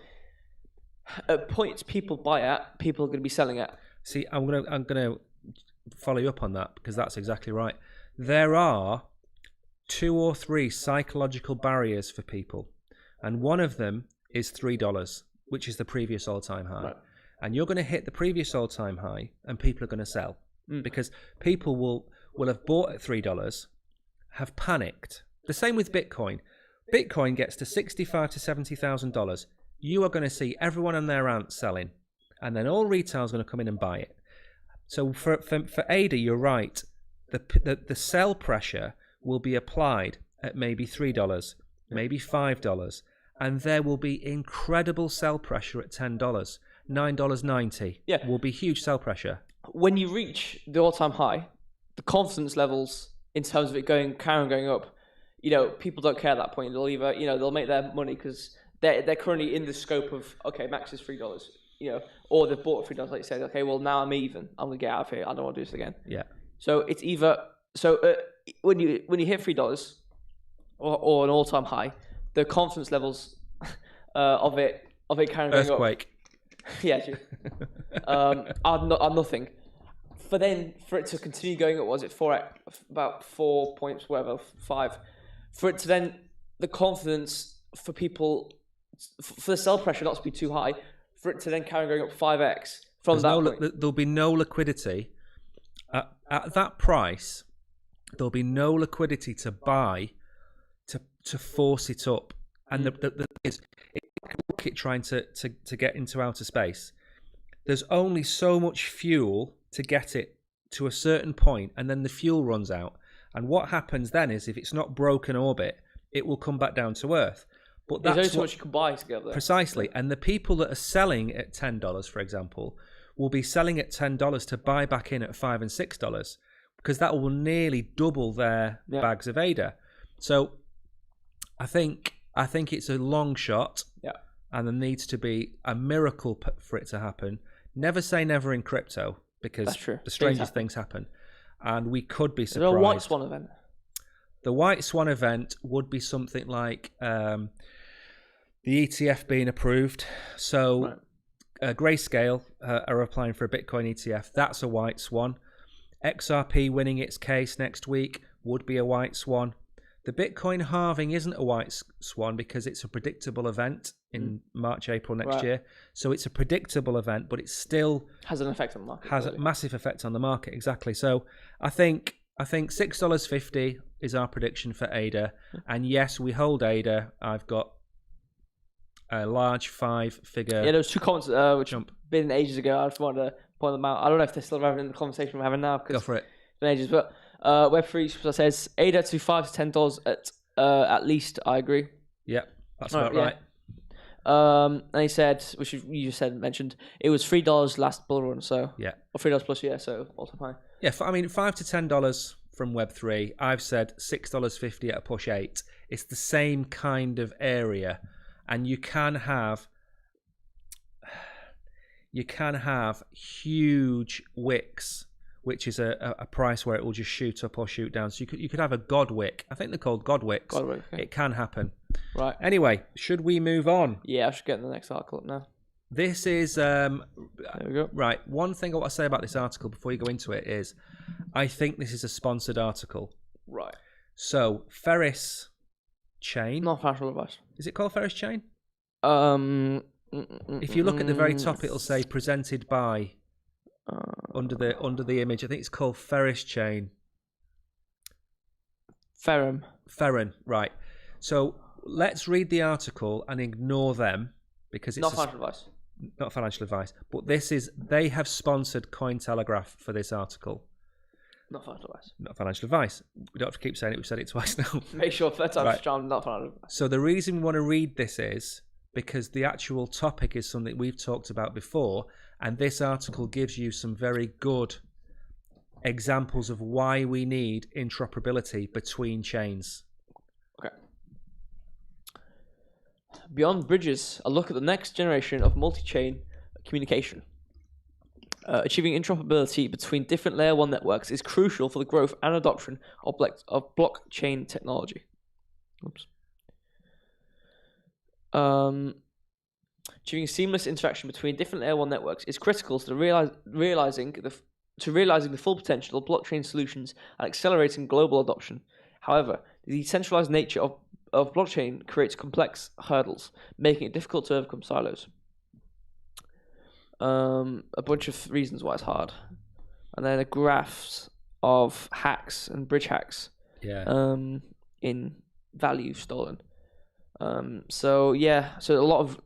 at points people buy at, people are going to be selling at.
See, I'm gonna follow you up on that, because that's exactly right. There are 2 or 3 psychological barriers for people, and one of them is $3, which is the previous all-time high. Right. And you're going to hit the previous all-time high, and people are going to sell, because people will have bought at $3, have panicked. The same with Bitcoin. Bitcoin gets to $65,000 to $70,000. You are going to see everyone and their aunt selling, and then all retail is going to come in and buy it. So for ADA, you're right. The sell pressure will be applied at maybe $3, maybe $5, and there will be incredible sell pressure at $10, $9.90.
Yeah,
will be huge sell pressure.
When you reach the all-time high, the confidence levels in terms of it carrying on going up, people don't care at that point. They'll either, they'll make their money because they're currently in the scope of, okay, max is $3, or they've bought $3, like you said. Okay, well, now I'm even. I'm gonna get out of here. I don't want to do this again.
Yeah.
So it's either when you hit $3 or an all-time high, the confidence levels of it carrying going up.
Earthquake.
Yeah, true. are nothing. For it to continue going up, was it about 4 points, whatever, 5? For it to then, the confidence for people, for the sell pressure not to be too high, for it to then carry going up 5x from point.
There'll be no liquidity at that price. There'll be no liquidity to buy to force it up, and it's like a rocket trying to get into outer space. There's only so much fuel to get it to a certain point, and then the fuel runs out. And what happens then is, if it's not broken orbit, it will come back down to Earth. But
there's only so much you can buy to get there.
Precisely. And the people that are selling at $10, for example, will be selling at $10 to buy back in at $5 and $6, because that will nearly double their bags of ADA. So I think it's a long shot.
Yeah.
And there needs to be a miracle for it to happen. Never say never in crypto, because the strangest things happen. And we could be surprised.
Is there a white swan event?
The white swan event would be something like the ETF being approved. So Grayscale are applying for a Bitcoin ETF. That's a white swan. XRP winning its case next week would be a white swan. The Bitcoin halving isn't a white swan because it's a predictable event in March, April next year. So it's a predictable event, but it still
has an effect on the market.
Has a massive effect on the market, exactly. So I think $6.50 is our prediction for ADA. And yes, we hold ADA. I've got a large 5-figure.
Yeah, there was 2 comments which have been ages ago. I just wanted to point them out. I don't know if they're still relevant in the conversation we're having now.
Go for it.
It's been ages, but Web3 says ADA to $5 to $10 at least. I agree.
Yep, that's about right.
And he said, which you just mentioned, it was $3 last bull run, so
yeah,
or $3 plus, so all time high.
Yeah, I mean $5 to $10 from Web3. I've said $6.50 at a push 8. It's the same kind of area, and you can have huge wicks, which is a price where it will just shoot up or shoot down. So you could have a God wick. I think they're called God wicks.
God wick, okay.
It can happen.
Right.
Anyway, should we move on?
Yeah, I should get the next article up now.
This is
There we go.
right. One thing I want to say about this article before you go into it is, I think this is a sponsored article.
Right.
So Ferris chain.
Not financial advice.
Is it called Ferris chain? If you look at the very top, it'll say presented by under the image. I think it's called Ferris chain. Ferrum, right. So let's read the article and ignore them because it's
Not financial advice.
Not financial advice. But they have sponsored Cointelegraph for this article.
Not financial advice.
Not financial advice. We don't have to keep saying it. We've said it twice now.
Make sure third time's
Right.
charm, not financial advice.
So the reason we want to read this is because the actual topic is something we've talked about before, and this article gives you some very good examples of why we need interoperability between chains.
Okay. Beyond bridges, a look at the next generation of multi-chain communication. Achieving interoperability between different layer 1 networks is crucial for the growth and adoption of blockchain technology. Oops. Achieving seamless interaction between different layer 1 networks is critical to realizing the full potential of blockchain solutions and accelerating global adoption. However, the decentralized nature of blockchain creates complex hurdles, making it difficult to overcome silos. A bunch of reasons why it's hard, and then a graphs of hacks and bridge hacks.
Yeah.
In value stolen. So a lot of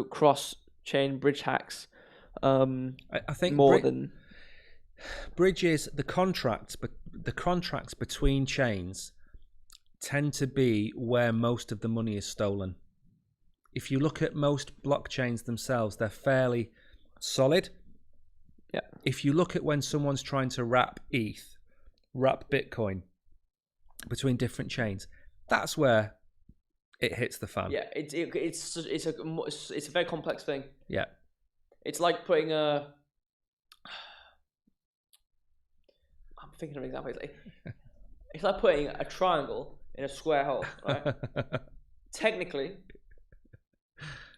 cross-chain bridge hacks.
I think
more than
bridges, the contracts between chains tend to be where most of the money is stolen. If you look at most blockchains themselves, they're fairly solid.
Yeah.
If you look at when someone's trying to wrap Bitcoin between different chains, that's where it hits the fan.
Yeah, it's a very complex thing.
Yeah.
It's like putting I'm thinking of an example. It's like putting a triangle in a square hole, right? Technically,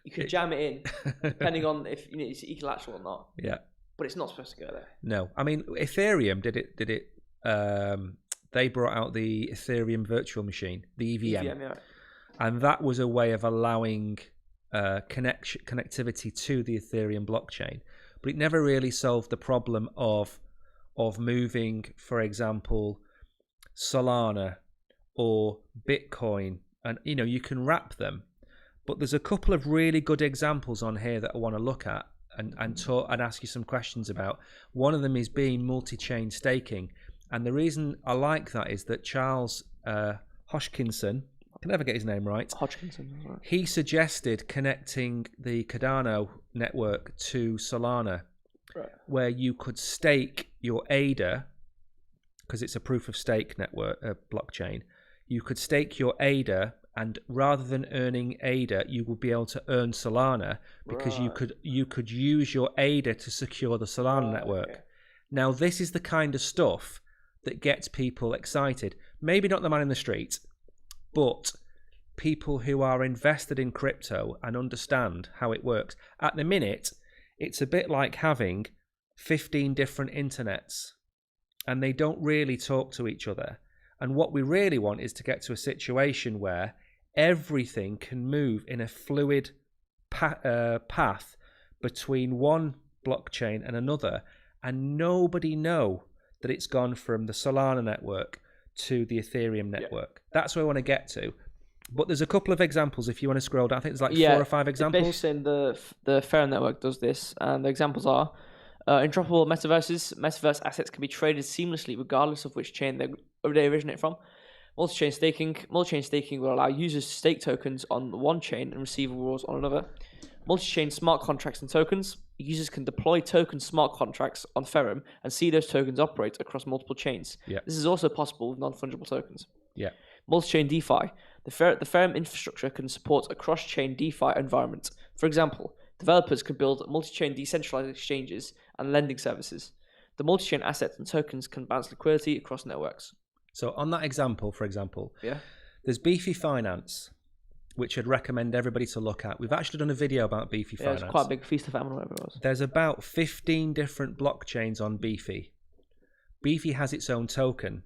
you could jam it in, depending on if it's equilateral or not.
Yeah.
But it's not supposed to go there.
No, I mean Ethereum did it. They brought out the Ethereum virtual machine, the EVM,
yeah.
And that was a way of allowing connectivity to the Ethereum blockchain, but it never really solved the problem of moving, for example, Solana or Bitcoin, and you can wrap them. But there's a couple of really good examples on here that I want to look at and ask you some questions about. One of them is being multi-chain staking, and the reason I like that is that Charles Hodgkinson, I can never get his name right.
Hodgkinson.
He suggested connecting the Cardano network to Solana,
right,
where you could stake your ADA, because it's a proof of stake network blockchain. You could stake your ADA, and rather than earning ADA, you would be able to earn Solana because you could use your ADA to secure the Solana network.
Okay.
Now, this is the kind of stuff that gets people excited. Maybe not the man in the street, but people who are invested in crypto and understand how it works. At the minute, it's a bit like having 15 different internets, and they don't really talk to each other. And what we really want is to get to a situation where everything can move in a fluid path between one blockchain and another, and nobody know that it's gone from the Solana network to the Ethereum network. Yeah. That's where I want to get to. But there's a couple of examples if you want to scroll down. I think there's like 4 or 5 examples.
Basically saying the Ferrum network does this, and the examples are interoperable metaverses. Metaverse assets can be traded seamlessly regardless of which chain they originate from. Multi-chain staking. Multi-chain staking will allow users to stake tokens on one chain and receive rewards on another. Multi-chain smart contracts and tokens. Users can deploy token smart contracts on Ferrum and see those tokens operate across multiple chains.
Yeah.
This is also possible with non-fungible tokens.
Yeah. Multi-chain
DeFi. The Ferrum infrastructure can support a cross-chain DeFi environment. For example, developers can build multi-chain decentralized exchanges and lending services. The multi-chain assets and tokens can balance liquidity across networks.
So on that example, for example, There's Beefy Finance, which I'd recommend everybody to look at. We've actually done a video about Beefy Finance.
It's quite a big feast of famine, whatever it was.
There's about 15 different blockchains on Beefy. Beefy has its own token.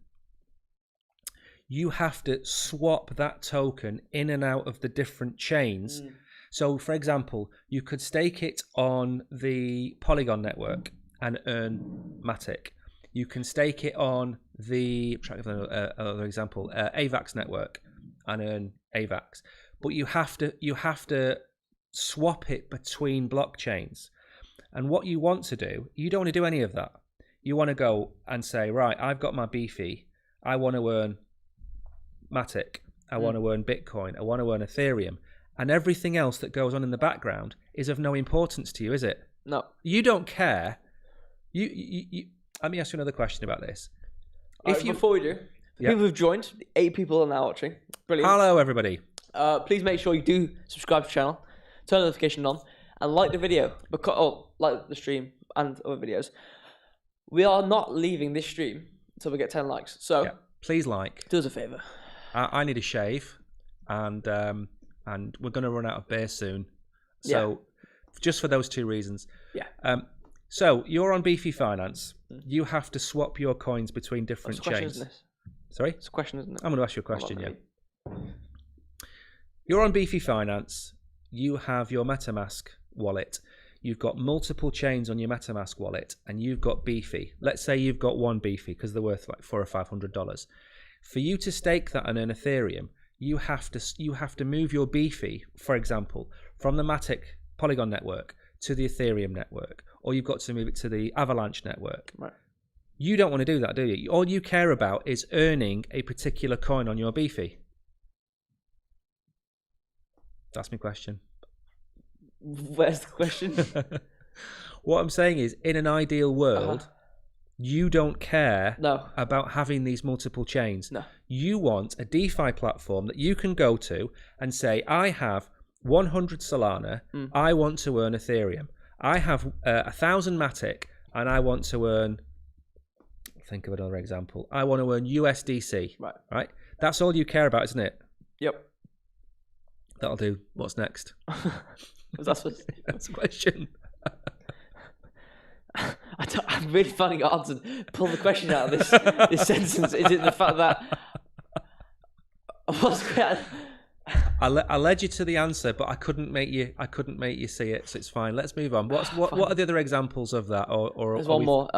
You have to swap that token in and out of the different chains. So, for example, you could stake it on the Polygon network and earn Matic. You can stake it on the, another example, AVAX network and earn AVAX. But you have to swap it between blockchains. And what you want to do, you don't want to do any of that. You want to go and say, right, I've got my Beefy. I want to earn Matic. I want to earn Bitcoin. I want to earn Ethereum. And everything else that goes on in the background is of no importance to you, is it?
No.
You don't care. You let me ask you another question about this.
Before we do, the people who've joined, the 8 people are now watching. Brilliant.
Hello, everybody.
Please make sure you do subscribe to the channel, turn the notification on, and like the video, like the stream and other videos. We are not leaving this stream until we get 10 likes. So
please like.
Do us a favour.
I need a shave, and we're going to run out of beer soon. So just for those 2 reasons.
Yeah.
So you're on Beefy Finance. You have to swap your coins between different chains.
Question, isn't it?
Sorry?
It's a question, isn't it?
I'm going to ask you a question, You're on Beefy Finance. You have your MetaMask wallet. You've got multiple chains on your MetaMask wallet, and you've got Beefy. Let's say you've got one Beefy because they're worth like $400 or $500. For you to stake that and earn Ethereum, you have to move your Beefy, for example, from the Matic Polygon network to the Ethereum network, or you've got to move it to the Avalanche network.
Right.
You don't want to do that, do you? All you care about is earning a particular coin on your Beefy. That's my question.
Where's the question?
What I'm saying is, in an ideal world, you don't care about having these multiple chains. No. You want a DeFi platform that you can go to and say, I have 100 Solana, I want to earn Ethereum. I have 1,000 Matic, and I want to earn, think of another example, I want to earn USDC. Right? That's all you care about, isn't it?
Yep.
That'll do. What's next?
That's
the question.
I'm really finding it hard to pull the question out of this sentence. Is it the fact that
I led you to the answer, but I couldn't make you see it, so it's fine. Let's move on. What are the other examples of that? Or
there's one more.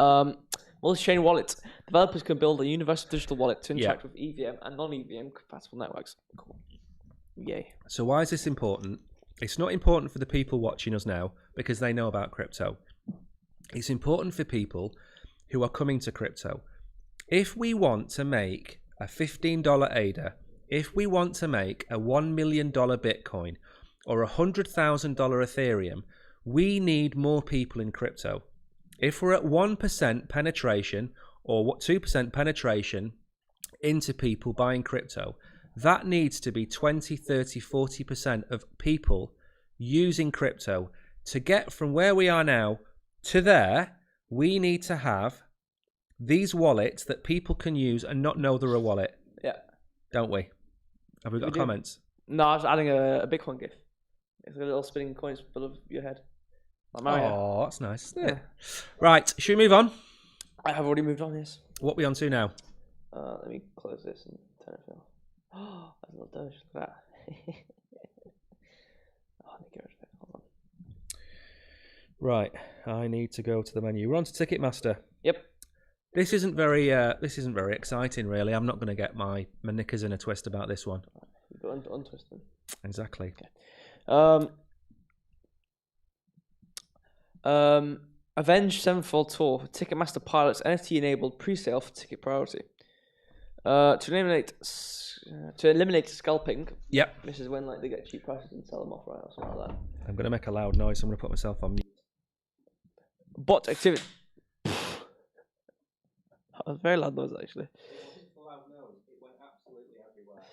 Multi-chain wallet. Developers can build a universal digital wallet to interact with EVM and non-EVM compatible networks. Cool. Yay.
So why is this important? It's not important for the people watching us now because they know about crypto. It's important for people who are coming to crypto. If we want to make a $15 ADA, if we want to make a $1 million Bitcoin or a $100,000 Ethereum, we need more people in crypto. If we're at 1% penetration or 2% penetration into people buying crypto, that needs to be 20, 30, 40% of people using crypto. To get from where we are now to there, we need to have these wallets that people can use and not know they're a wallet.
Yeah.
Don't we? Have we got comments?
No, I was adding a Bitcoin GIF. It's a little spinning coins above your head.
Oh, that's nice, isn't it? Right, should we move on?
I have already moved on, yes.
What are we on to now?
Let me close this and turn it off. Oh, that's a little doge. Look at that. Let me get rid of it. Hold on.
Right, I need to go to the menu. We're on to Ticketmaster.
Yep.
This isn't very exciting, really. I'm not going to get my knickers in a twist about this one.
You've got to untwist them.
Exactly.
Okay. Avenged Sevenfold Tour. Ticketmaster pilots NFT-enabled pre-sale for ticket priority. To eliminate scalping.
Yep.
This is when they get cheap prices and sell them off, right, or something like that.
I'm going to make a loud noise. So I'm going to put myself on mute.
Bot activity. That was a very loud noise, actually.
Loud noise. It went absolutely everywhere.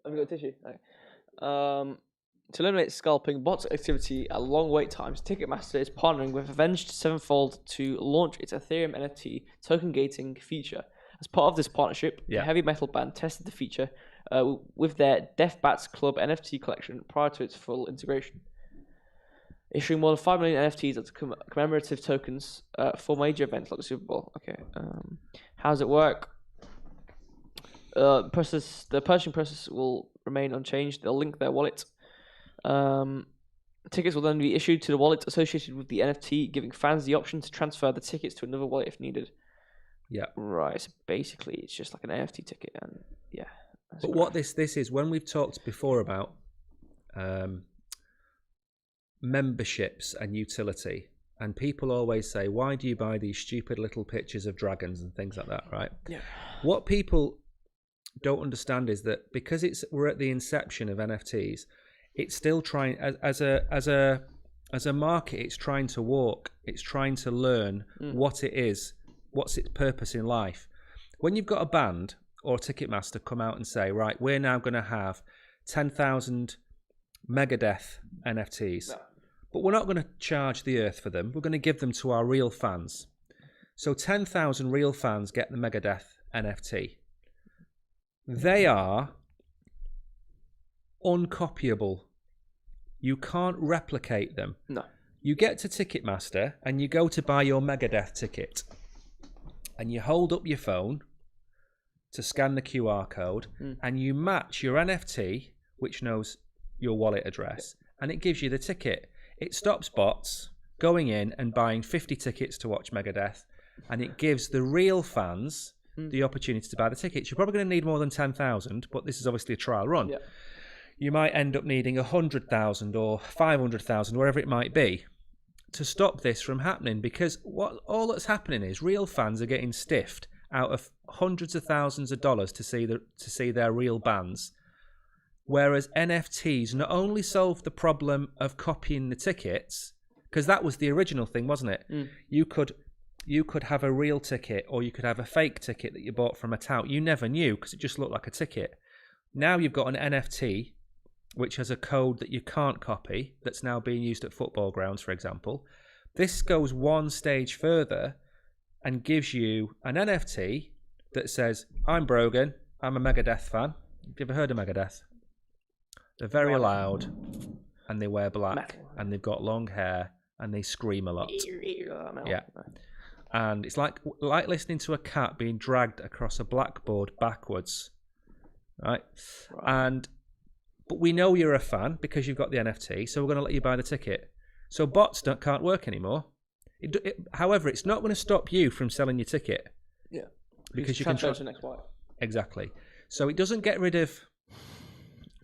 Have you got a tissue? Okay. To eliminate scalping, bot activity at long wait times, Ticketmaster is partnering with Avenged Sevenfold to launch its Ethereum NFT token gating feature. As part of this partnership, the heavy metal band tested the feature with their Death Bats Club NFT collection prior to its full integration. Issuing more than 5 million NFTs as commemorative tokens for major events like the Super Bowl. Okay. How does it work? The purchasing process will remain unchanged. They'll link their wallet. Tickets will then be issued to the wallet associated with the NFT, giving fans the option to transfer the tickets to another wallet if needed.
Yeah.
Right. So basically, it's just like an NFT ticket, and yeah.
But what this is, when we've talked before about memberships and utility, and people always say, why do you buy these stupid little pictures of dragons and things like that, right?
Yeah.
What people don't understand is that because we're at the inception of NFTs, it's still trying as a market, it's trying to walk, it's trying to learn what it is, what's its purpose in life. When you've got a band or a Ticketmaster come out and say, right, we're now going to have 10,000 Megadeth NFTs. No. But we're not going to charge the earth for them. We're going to give them to our real fans. So 10,000 real fans get the Megadeth NFT. They are uncopyable. You can't replicate them.
No.
You get to Ticketmaster and you go to buy your Megadeth ticket. And you hold up your phone to scan the QR code and you match your NFT, which knows your wallet address, and it gives you the ticket. It stops bots going in and buying 50 tickets to watch Megadeth, and it gives the real fans the opportunity to buy the tickets. You're probably going to need more than 10,000, but this is obviously a trial run. Yeah. You might end up needing 100,000 or 500,000, wherever it might be, to stop this from happening, because all that's happening is real fans are getting stiffed out of hundreds of thousands of dollars to see their real bands. Whereas NFTs not only solve the problem of copying the tickets, because that was the original thing, wasn't it? You could have a real ticket, or you could have a fake ticket that you bought from a tout. You never knew because it just looked like a ticket. Now you've got an NFT which has a code that you can't copy, that's now being used at football grounds, for example. This goes one stage further and gives you an NFT that says, I'm Brogan, I'm a Megadeth fan. Have you ever heard of Megadeth? They're very loud, and they wear black, and they've got long hair, and they scream a lot. Yeah. And it's like listening to a cat being dragged across a blackboard backwards. Right? But we know you're a fan because you've got the NFT, so we're going to let you buy the ticket. So bots can't work anymore. However, it's not going to stop you from selling your ticket.
Yeah.
Because you can
transfer to the next white.
Exactly. So it doesn't get rid of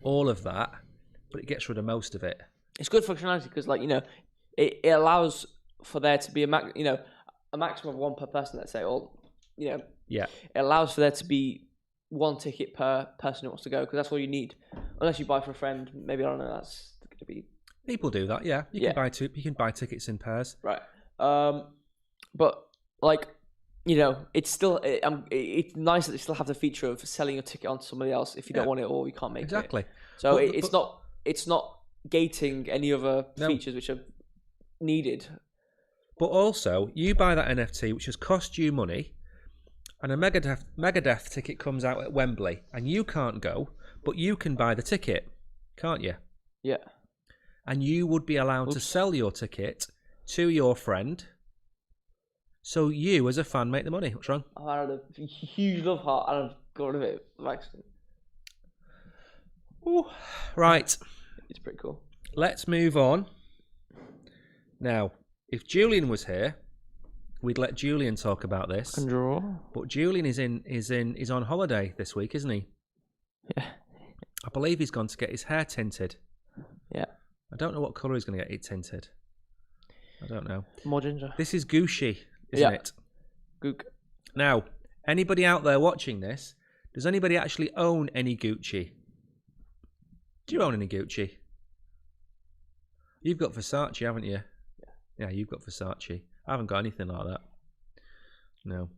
all of that, but it gets rid of most of it.
It's good functionality because, it allows for there to be a maximum of one per person, let's say, or yeah, it allows for there to be one ticket per person who wants to go, because that's all you need. Unless you buy for a friend, maybe, I don't know, that's going to be...
People do that, yeah. You can buy tickets in pairs.
Right. But, it's still... it's nice that they still have the feature of selling your ticket on to somebody else if you don't want it or you can't make it.
Exactly.
So it's not gating any other features which are needed.
But also, you buy that NFT, which has cost you money, and a Megadeth ticket comes out at Wembley, and you can't go, but you can buy the ticket, can't you?
Yeah.
And you would be allowed to sell your ticket to your friend, so you, as a fan, make the money. What's wrong?
I had a huge love heart, and I've got rid of it by accident.
Ooh. Right.
It's pretty cool.
Let's move on. Now, if Julian was here, we'd let Julian talk about this.
Can draw.
But Julian is on holiday this week, isn't he?
Yeah.
I believe he's gone to get his hair tinted.
Yeah.
I don't know what colour he's going to get it tinted. I don't know.
More ginger.
This is Gucci, isn't it?
Gook.
Now, anybody out there watching this, does anybody actually own any Gucci? Do you own any Gucci? You've got Versace, haven't you? Yeah, you've got Versace. I haven't got anything like that. No.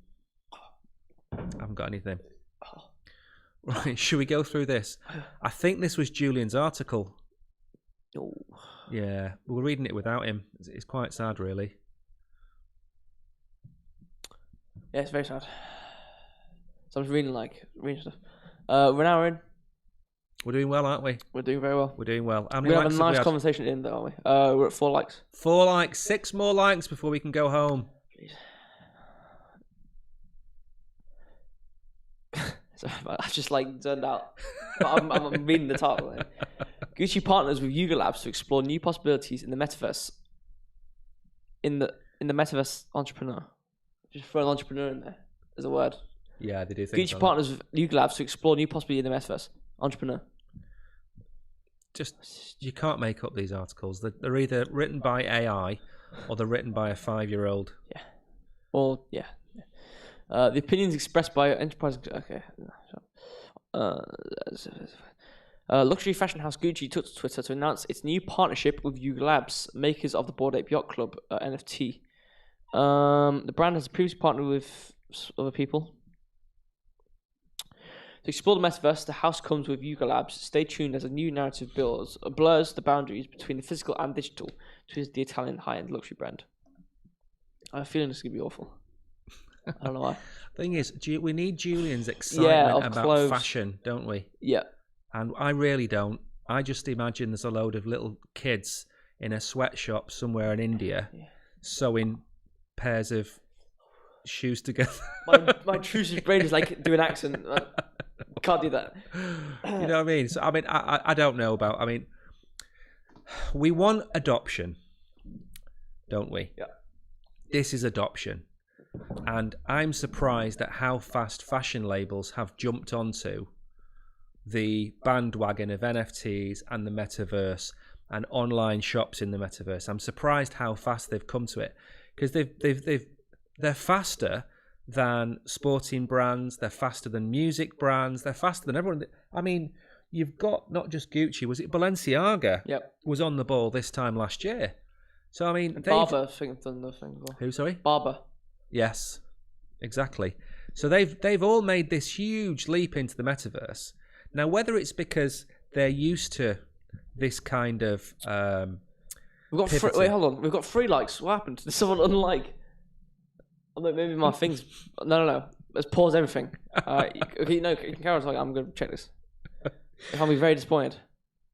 I haven't got anything. Right, should we go through this? I think this was Julian's article.
Oh.
Yeah, we're reading it without him. It's quite sad, really.
Yeah, it's very sad. So I'm just reading stuff. We're an hour in.
We're doing well, aren't we?
We're doing very well.
We're doing well. How many
We have a
likes have we
nice
had?
conversation in there, aren't we? We're at 4 likes.
4 likes, 6 more likes before we can go home.
Sorry, I've just turned out. But I'm reading the title. Then. Gucci partners with Yuga Labs to explore new possibilities in the metaverse. In the metaverse entrepreneur. Just throw an entrepreneur in there as a word.
Yeah, they do things.
Gucci partners with Yuga Labs to explore new possibilities in the metaverse. Entrepreneur.
Just you can't make up these articles. They're either written by AI or they're written by a 5-year-old.
Yeah. Or yeah. The opinions expressed by enterprise. Okay. Luxury fashion house Gucci took to Twitter to announce its new partnership with Yuga Labs, makers of the Bored Ape Yacht Club NFT. The brand has previously partnered with other people. To explore the metaverse, the house comes with Yuga Labs. Stay tuned as a new narrative blurs the boundaries between the physical and digital to the Italian high-end luxury brand. I have a feeling this is going to be awful. I don't know why.
Thing is, we need Julian's excitement about
clothes.
fashion, don't we?
Yeah.
And I really don't. I just imagine there's a load of little kids in a sweatshop somewhere in India sewing pairs of shoes together.
My truest brain is do an accent. Can't do that.
You know what I mean? So I don't know about. We want adoption, don't we?
Yeah.
This is adoption, and I'm surprised at how fast fashion labels have jumped onto the bandwagon of NFTs and the metaverse and online shops in the metaverse. I'm surprised how fast they've come to it, because they're faster than sporting brands, they're faster than music brands, they're faster than everyone. I mean, you've got not just Gucci, was it Balenciaga?
Yep.
Was on the ball this time last year. So I mean,
Barber, I think I've done the thing as well.
Who? Sorry,
Barber.
Yes, exactly. So they've all made this huge leap into the metaverse. Now, whether it's because they're used to this kind of
We've got wait, hold on. We've got 3 likes. What happened? Did someone unlike? Maybe my things. No. Let's pause everything. Okay, no, you can carry on talking. I'm going to check this. If I'll be very disappointed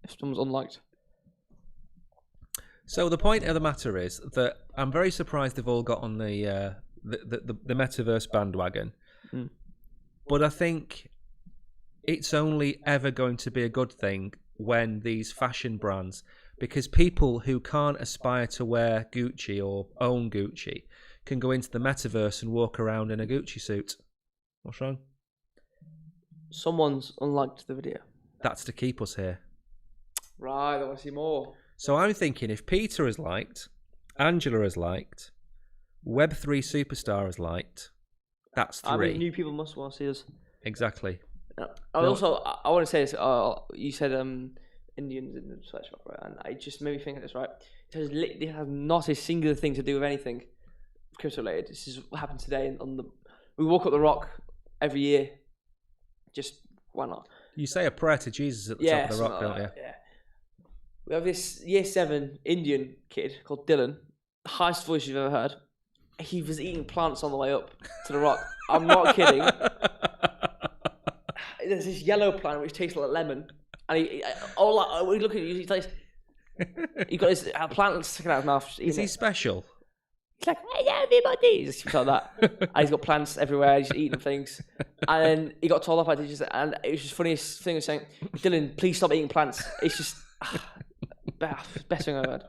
if someone's unliked.
So the point of the matter is that I'm very surprised they've all got on the metaverse bandwagon.
Mm.
But I think it's only ever going to be a good thing when these fashion brands, because people who can't aspire to wear Gucci or own Gucci can go into the metaverse and walk around in a Gucci suit. What's wrong?
Someone's unliked the video.
That's to keep us here.
Right, I want to see more.
So I'm thinking if Peter has liked, Angela has liked, Web3 Superstar has liked, that's 3.
I mean, new people must want to see us.
Exactly.
I want to say this. You said Indians in the sweatshop, right? And I just made me think of this, right? It has not a singular thing to do with anything crypto related. This is what happened today. We walk up the rock every year. Just why not?
You say a prayer to Jesus at the top of the rock, don't you?
Yeah. We have this year 7 Indian kid called Dylan, the highest voice you've ever heard. He was eating plants on the way up to the rock. I'm not kidding. There's this yellow plant which tastes like lemon, and we look at you. He's like, he got his plant sticking out of his mouth.
Is he special?
He's like, hey everybody, he's just like that, and he's got plants everywhere. He's eating things, and then he got told off by teachers, and it was just funniest thing was saying, Dylan, please stop eating plants. It's just best thing I've heard.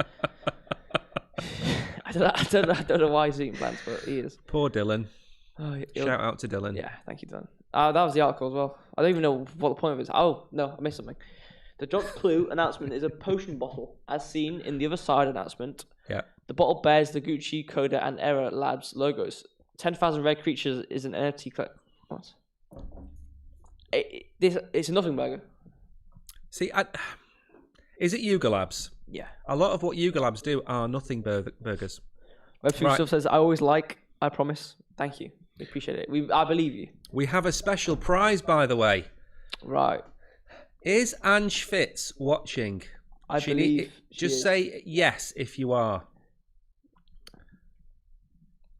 I don't know why he's eating plants, but he is.
Poor Dylan.
Oh,
Shout out to Dylan.
Yeah, thank you, Dylan. That was the article as well. I don't even know what the point of it is. Oh, no, I missed something. The Drop Clue announcement is a potion bottle, as seen in the other side announcement.
Yeah.
The bottle bears the Gucci, Coda, and Era Labs logos. 10,000 Rare Creatures is an NFT What? It's a nothing burger.
See, is it Yuga Labs?
Yeah.
A lot of what Yuga Labs do are nothing burgers.
Web2 stuff says, I always I promise. Thank you. We appreciate it. I believe you.
We have a special prize, by the way.
Right.
Is Ange Fitz watching?
I believe
just say yes if you are.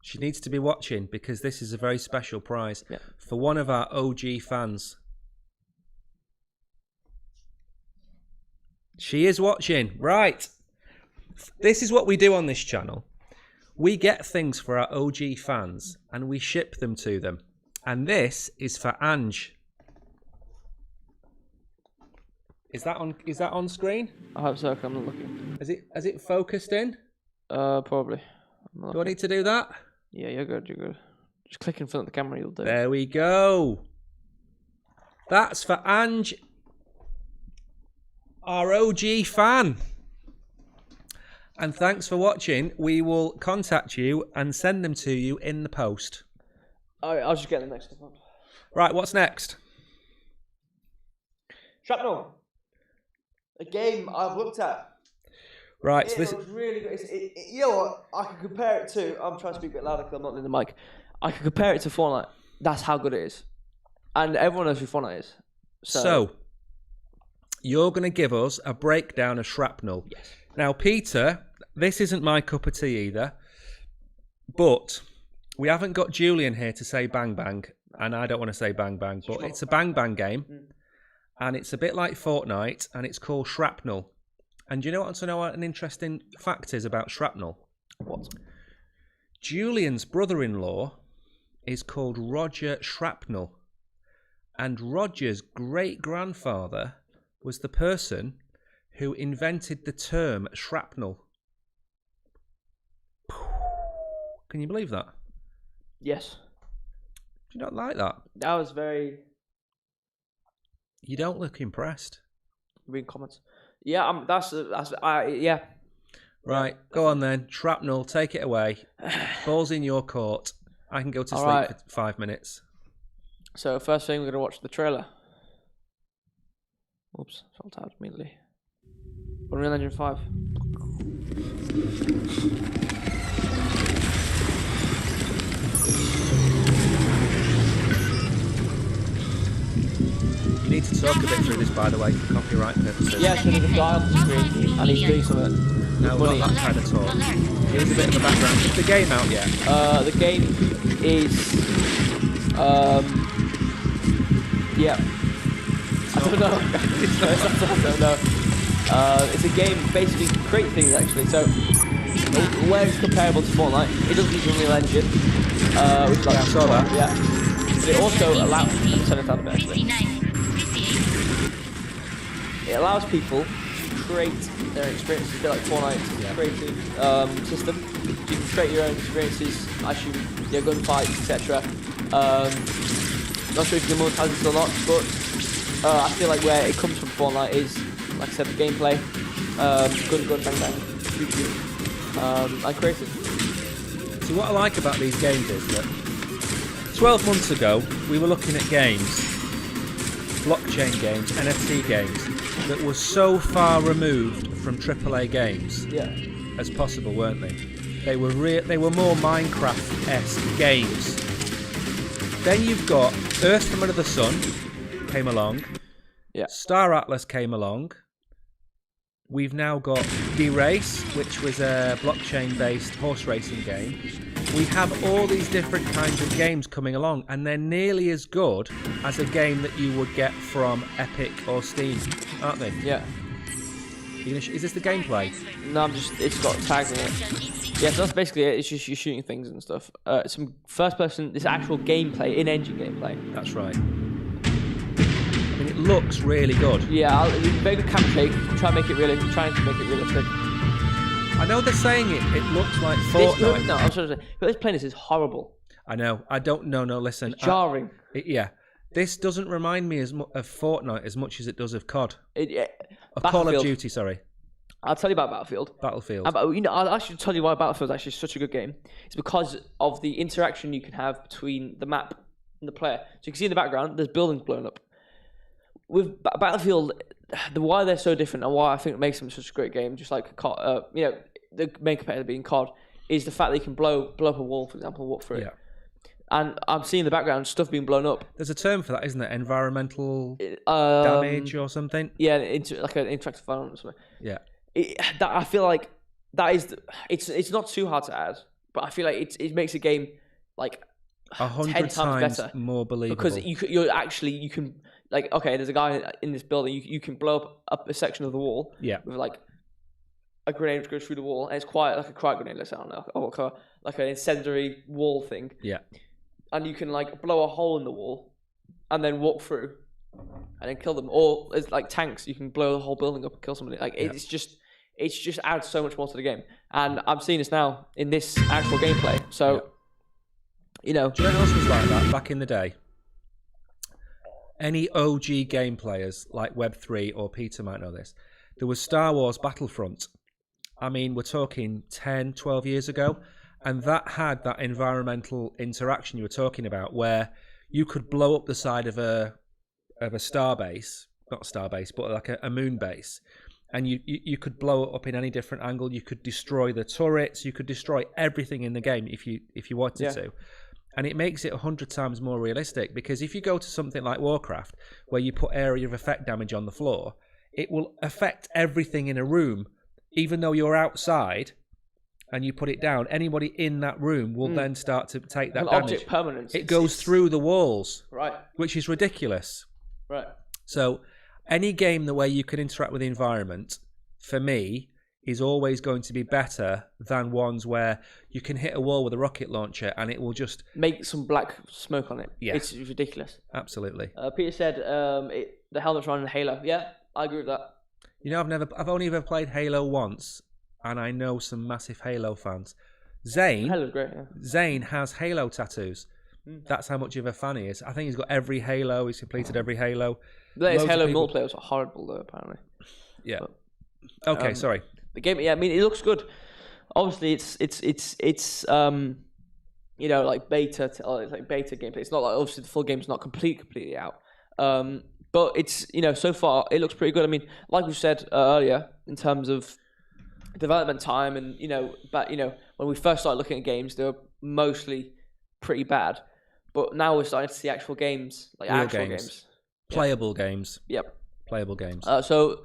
She needs to be watching because this is a very special prize for one of our OG fans. She is watching. Right. This is what we do on this channel. We get things for our OG fans and we ship them to them. And this is for Ange. Is that on screen?
I hope so. I'm not looking.
Has it focused in?
Probably.
Do I need to do that?
Yeah, you're good. You're good. Just click in front of the camera. You'll do.
There we go. That's for Ange, our OG fan. And thanks for watching. We will contact you and send them to you in the post.
Alright, I'll just get the next one.
Right, what's next?
Shrapnel. A game I've looked at.
Right, so
It was really good. You know what? I can compare it to. I'm trying to speak a bit louder because I'm not in the mic. I can compare it to Fortnite. That's how good it is. And everyone knows who Fortnite is.
So you're going to give us a breakdown of Shrapnel.
Yes.
Now, Peter, this isn't my cup of tea either, but we haven't got Julian here to say bang bang, and I don't want to say bang bang, but it's a bang bang game, and it's a bit like Fortnite, and it's called Shrapnel. And do you want to know what an interesting fact is about Shrapnel?
What?
Julian's brother-in-law is called Roger Shrapnel, and Roger's great-grandfather was the person who invented the term shrapnel. Can you believe that?
Yes.
Do you not like that?
That was very.
You don't look impressed.
Reading comments. Yeah, yeah.
Right, go on then. Shrapnel, take it away. Ball's in your court. I can go to sleep for 5 minutes.
So first thing, we're going to watch the trailer. Oops, felt out immediately. Unreal Engine 5.
You need to talk a bit through this, by the way, for copyright purposes.
Yeah, so there's a guy on the screen and he's doing something.
No, not that kind of talk. Here's a bit of a background. Is the game out yet?
The game is... yeah. I don't know. I don't know. It's a game basically to create things actually. So where it's comparable to Fortnite, it doesn't use Unreal Engine. Which is like
I saw that.
Yeah. But it also allows. Let me turn it down a bit actually. It allows people to create their experiences, a bit like Fortnite's creative system. You can create your own experiences. I assume gunfights, etc. Not sure if you can monetize this or not, but I feel like where it comes from Fortnite is, like I said, the gameplay, gun, bang, bang, and creative.
See, what I like about these games is that 12 months ago, we were looking at games, blockchain games, NFT games, that were so far removed from AAA games as possible, weren't they? They were more Minecraft-esque games. Then you've got Earth from Under the Sun came along.
Yeah.
Star Atlas came along. We've now got D-Race, which was a blockchain-based horse racing game. We have all these different kinds of games coming along, and they're nearly as good as a game that you would get from Epic or Steam, aren't they?
Yeah.
Is this the gameplay?
No, it's got tags in it. Yeah, so that's basically it. It's just you're shooting things and stuff. Some first person, this actual gameplay, in-engine gameplay.
That's right. I mean, it looks really good.
Yeah, very good camera shake. Trying to make it realistic.
I know they're saying it looks like Fortnite.
No, I'm sorry to say, but this playing this is horrible.
I know. I don't know. No, listen.
It's jarring.
Yeah. This doesn't remind me of Fortnite as much as it does of COD. Of Call of Duty, sorry.
I'll tell you about Battlefield. I'll actually tell you why Battlefield is actually such a good game. It's because of the interaction you can have between the map and the player. So you can see in the background, there's buildings blown up. With Battlefield, why they're so different and why I think it makes them such a great game, just like COD, the main competitor being COD, is the fact that you can blow up a wall, for example, walk through it. And I'm seeing in the background stuff being blown up.
There's a term for that, isn't there? Environmental damage or something?
Yeah, like an interactive environment or something.
Yeah.
I feel like that is... It's not too hard to add, but I feel like it makes a game like
100
10 times better
more believable.
because you can like, okay, there's a guy in this building. You can blow up a section of the wall.
Yeah.
With like a grenade which goes through the wall, and it's quite like a quiet grenade. Let's say, I don't know, or like an incendiary wall thing.
Yeah.
And you can like blow a hole in the wall, and then walk through, and then kill them. Or it's like tanks. You can blow the whole building up and kill somebody. Like it's just adds so much more to the game. And I'm seeing this now in this actual gameplay. So, you know,
do you know what else was like that back in the day? Any OG game players like Web3 or Peter might know this. There was Star Wars Battlefront. I mean, we're talking 10, 12 years ago. And that had that environmental interaction you were talking about, where you could blow up the side of a star base, not a star base, but like a moon base. And you could blow it up in any different angle. You could destroy the turrets. You could destroy everything in the game if you wanted to. And it makes it 100 times more realistic, because if you go to something like Warcraft, where you put area of effect damage on the floor, it will affect everything in a room. Even though you're outside and you put it down, anybody in that room will then start to take that damage.
Object permanence.
It goes through the walls,
right?
Which is ridiculous.
Right.
So any game the way you can interact with the environment, for me, is always going to be better than ones where you can hit a wall with a rocket launcher and it will just
make some black smoke on it.
Yeah.
It's ridiculous.
Absolutely.
Peter said the helmet's running Halo. Yeah, I agree with that.
You know, I've only ever played Halo once, and I know some massive Halo fans.
Halo's great. Yeah.
Zane has Halo tattoos. That's how much of a fan he is. I think he's got every Halo. He's completed every Halo.
The latest Halo multiplayer was horrible, though. Apparently.
Yeah. But, okay. Sorry.
The game. Yeah. I mean, it looks good. Obviously, it's you know, like beta. It's like beta gameplay. It's not like, obviously the full game's not completely out. But it's, you know, so far it looks pretty good. I mean, like we said earlier, in terms of development time, and when we first started looking at games, they were mostly pretty bad. But now we're starting to see actual games, like
real
actual games.
Playable games.
Yep.
Playable games.
So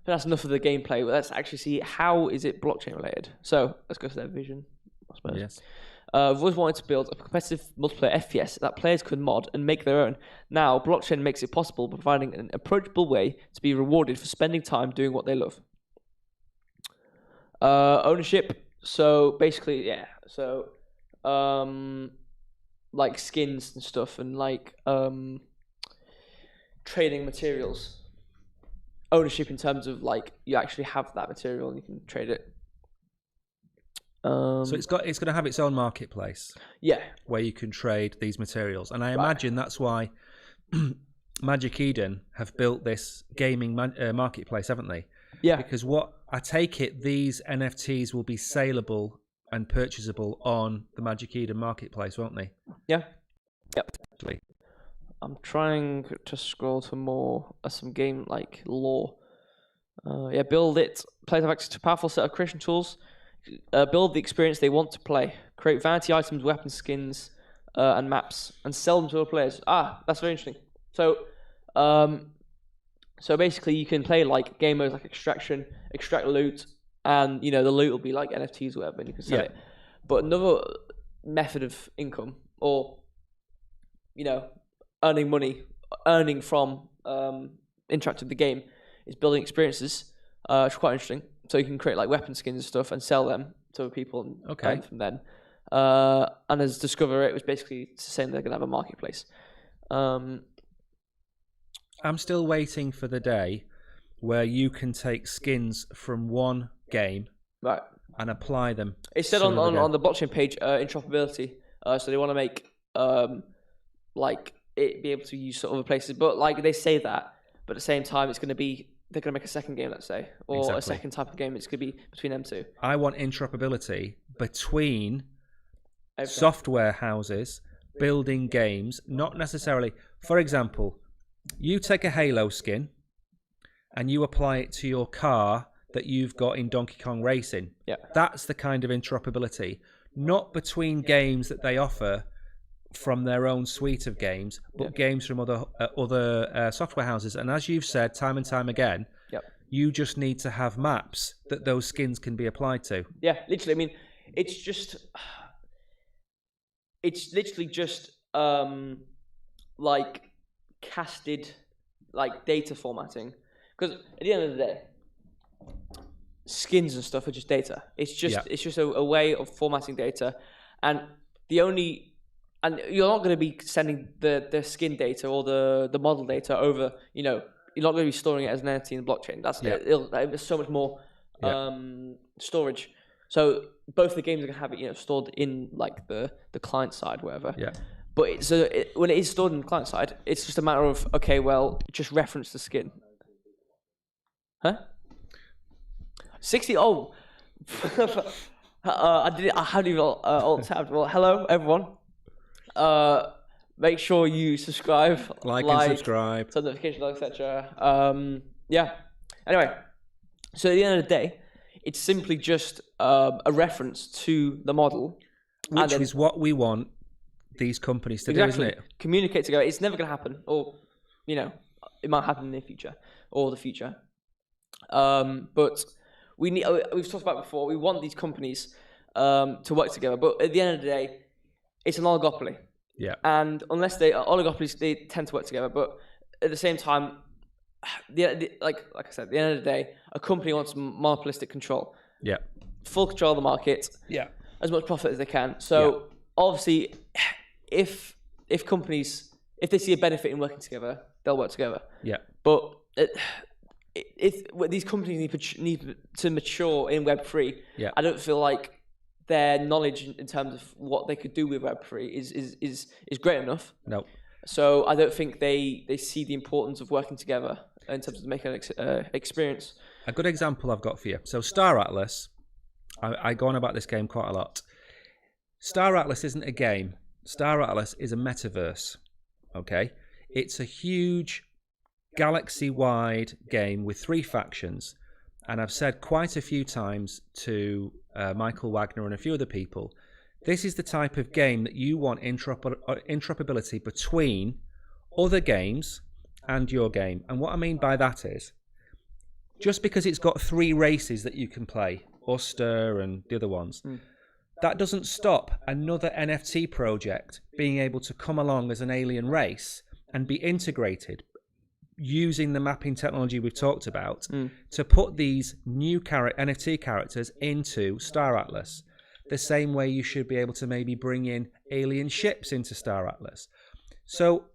that's enough of the gameplay. But let's actually see, how is it blockchain related. So let's go to their vision, I suppose.
Yes.
We've always wanted to build a competitive multiplayer FPS that players could mod and make their own. Now, blockchain makes it possible, providing an approachable way to be rewarded for spending time doing what they love. Ownership. So basically, yeah. So, like skins and stuff, and like trading materials. Ownership in terms of like you actually have that material and you can trade it.
So it's going to have its own marketplace, where you can trade these materials, and I imagine that's why Magic Eden have built this gaming marketplace, haven't they?
Yeah.
Because what I take it, these NFTs will be saleable and purchasable on the Magic Eden marketplace, won't they?
Yeah. Yep.
Actually.
I'm trying to scroll to more some game like lore. Build it. Players have access to a powerful set of creation tools. Build the experience they want to play. Create vanity items, weapon skins, and maps, and sell them to other players. That's very interesting. So basically, you can play like game modes like extraction, extract loot, and the loot will be like NFTs or whatever, and you can sell it. But another method of income, or earning from interacting with the game, is building experiences, which is quite interesting. So you can create like weapon skins and stuff and sell them to other people and earn from them. And as Discover, it was basically saying they're going to have a marketplace.
I'm still waiting for the day where you can take skins from one game and apply them.
It said on the blockchain page, interoperability. So they want to make like it be able to be used for other places. But like they say that, but at the same time, they're going to make a second game, let's say, or a second type of game. It's going to be between them two.
I want interoperability between software houses building games, not necessarily. For example, you take a Halo skin and you apply it to your car that you've got in Donkey Kong Racing.
Yeah.
That's the kind of interoperability, not between games that they offer from their own suite of games, but games from other software houses. And as you've said time and time again, you just need to have maps that those skins can be applied to.
Yeah, literally. I mean, it's just it's literally just like casted like data formatting, because at the end of the day, skins and stuff are just data. It's just a way of formatting data, and you're not going to be sending the skin data or the model data over. You're not going to be storing it as an NFT in the blockchain. There's so much more storage. So both the games are going to have it stored in like the client side, whatever.
Yeah.
But when it is stored in the client side, it's just a matter of, okay, well, just reference the skin. Huh? 60. Oh, I hadn't even alt tabbed. Well, hello everyone. Make sure you subscribe,
like and subscribe,
turn notifications on, etc. Yeah. Anyway, so at the end of the day, it's simply just a reference to the model,
which is what we want these companies to do, isn't it?
Communicate together. It's never going to happen, or it might happen in the future or the future. But we've talked about it before. We want these companies to work together, but at the end of the day, it's an oligopoly.
Yeah.
And unless oligopolies, they tend to work together. But at the same time, like I said, at the end of the day, a company wants monopolistic control.
Yeah.
Full control of the market.
Yeah.
As much profit as they can. So obviously, if companies, if they see a benefit in working together, they'll work together.
Yeah.
But if these companies need to mature in Web3, I don't feel like their knowledge in terms of what they could do with Web3 is great enough.
No.
So I don't think they see the importance of working together in terms of making an experience.
A good example I've got for you. So Star Atlas, I go on about this game quite a lot. Star Atlas isn't a game. Star Atlas is a metaverse. Okay? It's a huge galaxy-wide game with 3 factions. And I've said quite a few times to Michael Wagner and a few other people, this is the type of game that you want interoperability between other games and your game. And what I mean by that is, just because it's got 3 races that you can play, Uster and the other ones, that doesn't stop another NFT project being able to come along as an alien race and be integrated using the mapping technology we've talked about to put these new NFT characters into Star Atlas. The same way you should be able to maybe bring in alien ships into Star Atlas. So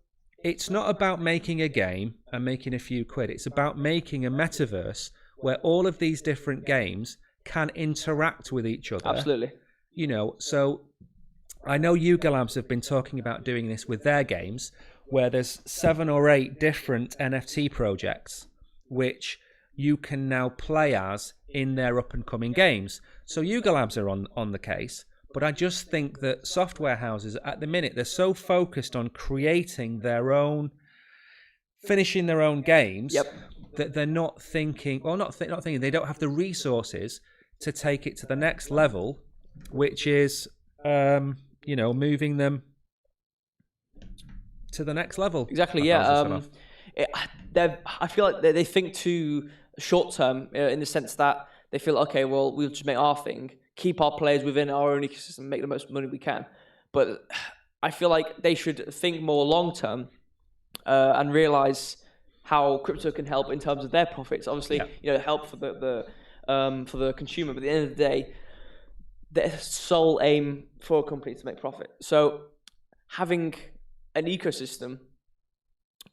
it's not about making a game and making a few quid. It's about making a metaverse where all of these different games can interact with each other.
Absolutely.
So I know Yuga Labs have been talking about doing this with their games, where there's 7 or 8 different NFT projects which you can now play as in their up-and-coming games. So Yuga Labs are on the case, but I just think that software houses at the minute, they're so focused on creating their own, finishing their own games, that they're not thinking, not thinking, they don't have the resources to take it to the next level, which is, moving them to the next level.
Exactly, yeah. I feel like they think too short term in the sense that they feel, okay, well, we'll just make our thing, keep our players within our own ecosystem, make the most money we can. But I feel like they should think more long term and realize how crypto can help in terms of their profits. Obviously, help for the consumer, but at the end of the day, their sole aim for a company to make profit. So having an ecosystem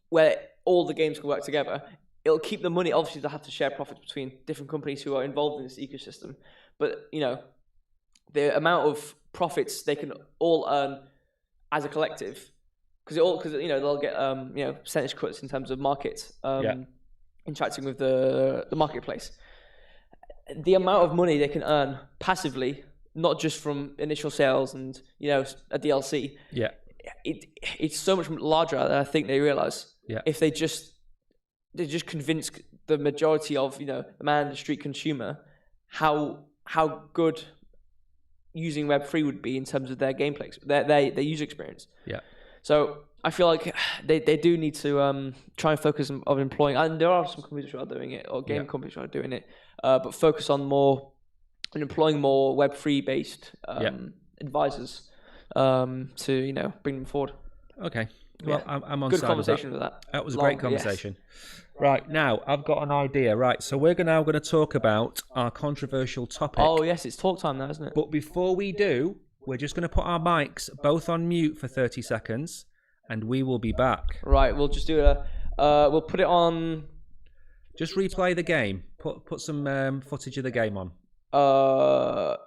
where all the games can work together, it'll keep the money. Obviously, they'll have to share profits between different companies who are involved in this ecosystem. But, the amount of profits they can all earn as a collective, because they'll get percentage cuts in terms of markets interacting with the marketplace. The amount of money they can earn passively, not just from initial sales and a DLC. Yeah. It's so much larger than I think they realize. Yeah. If they just convince the majority of the man in the street consumer how good using Web3 would be in terms of their gameplay, their user experience. Yeah. So I feel like they do need to try and focus on employing, and there are some companies who are doing it, or game companies who are doing it, but focus on employing more Web3 based advisors. to bring them forward.
Okay. Well,
Yeah.
I'm on
Good
side
conversation
with
with that.
That was a
Long,
great conversation. Right, now I've got an idea. Right, so we're now going to talk about our controversial topic.
Oh yes, it's talk time now, isn't it?
But before we do, we're just going to put our mics both on mute for 30 seconds, and we will be back.
Right, we'll just do we'll put it on.
Just replay the game. Put some footage of the game on.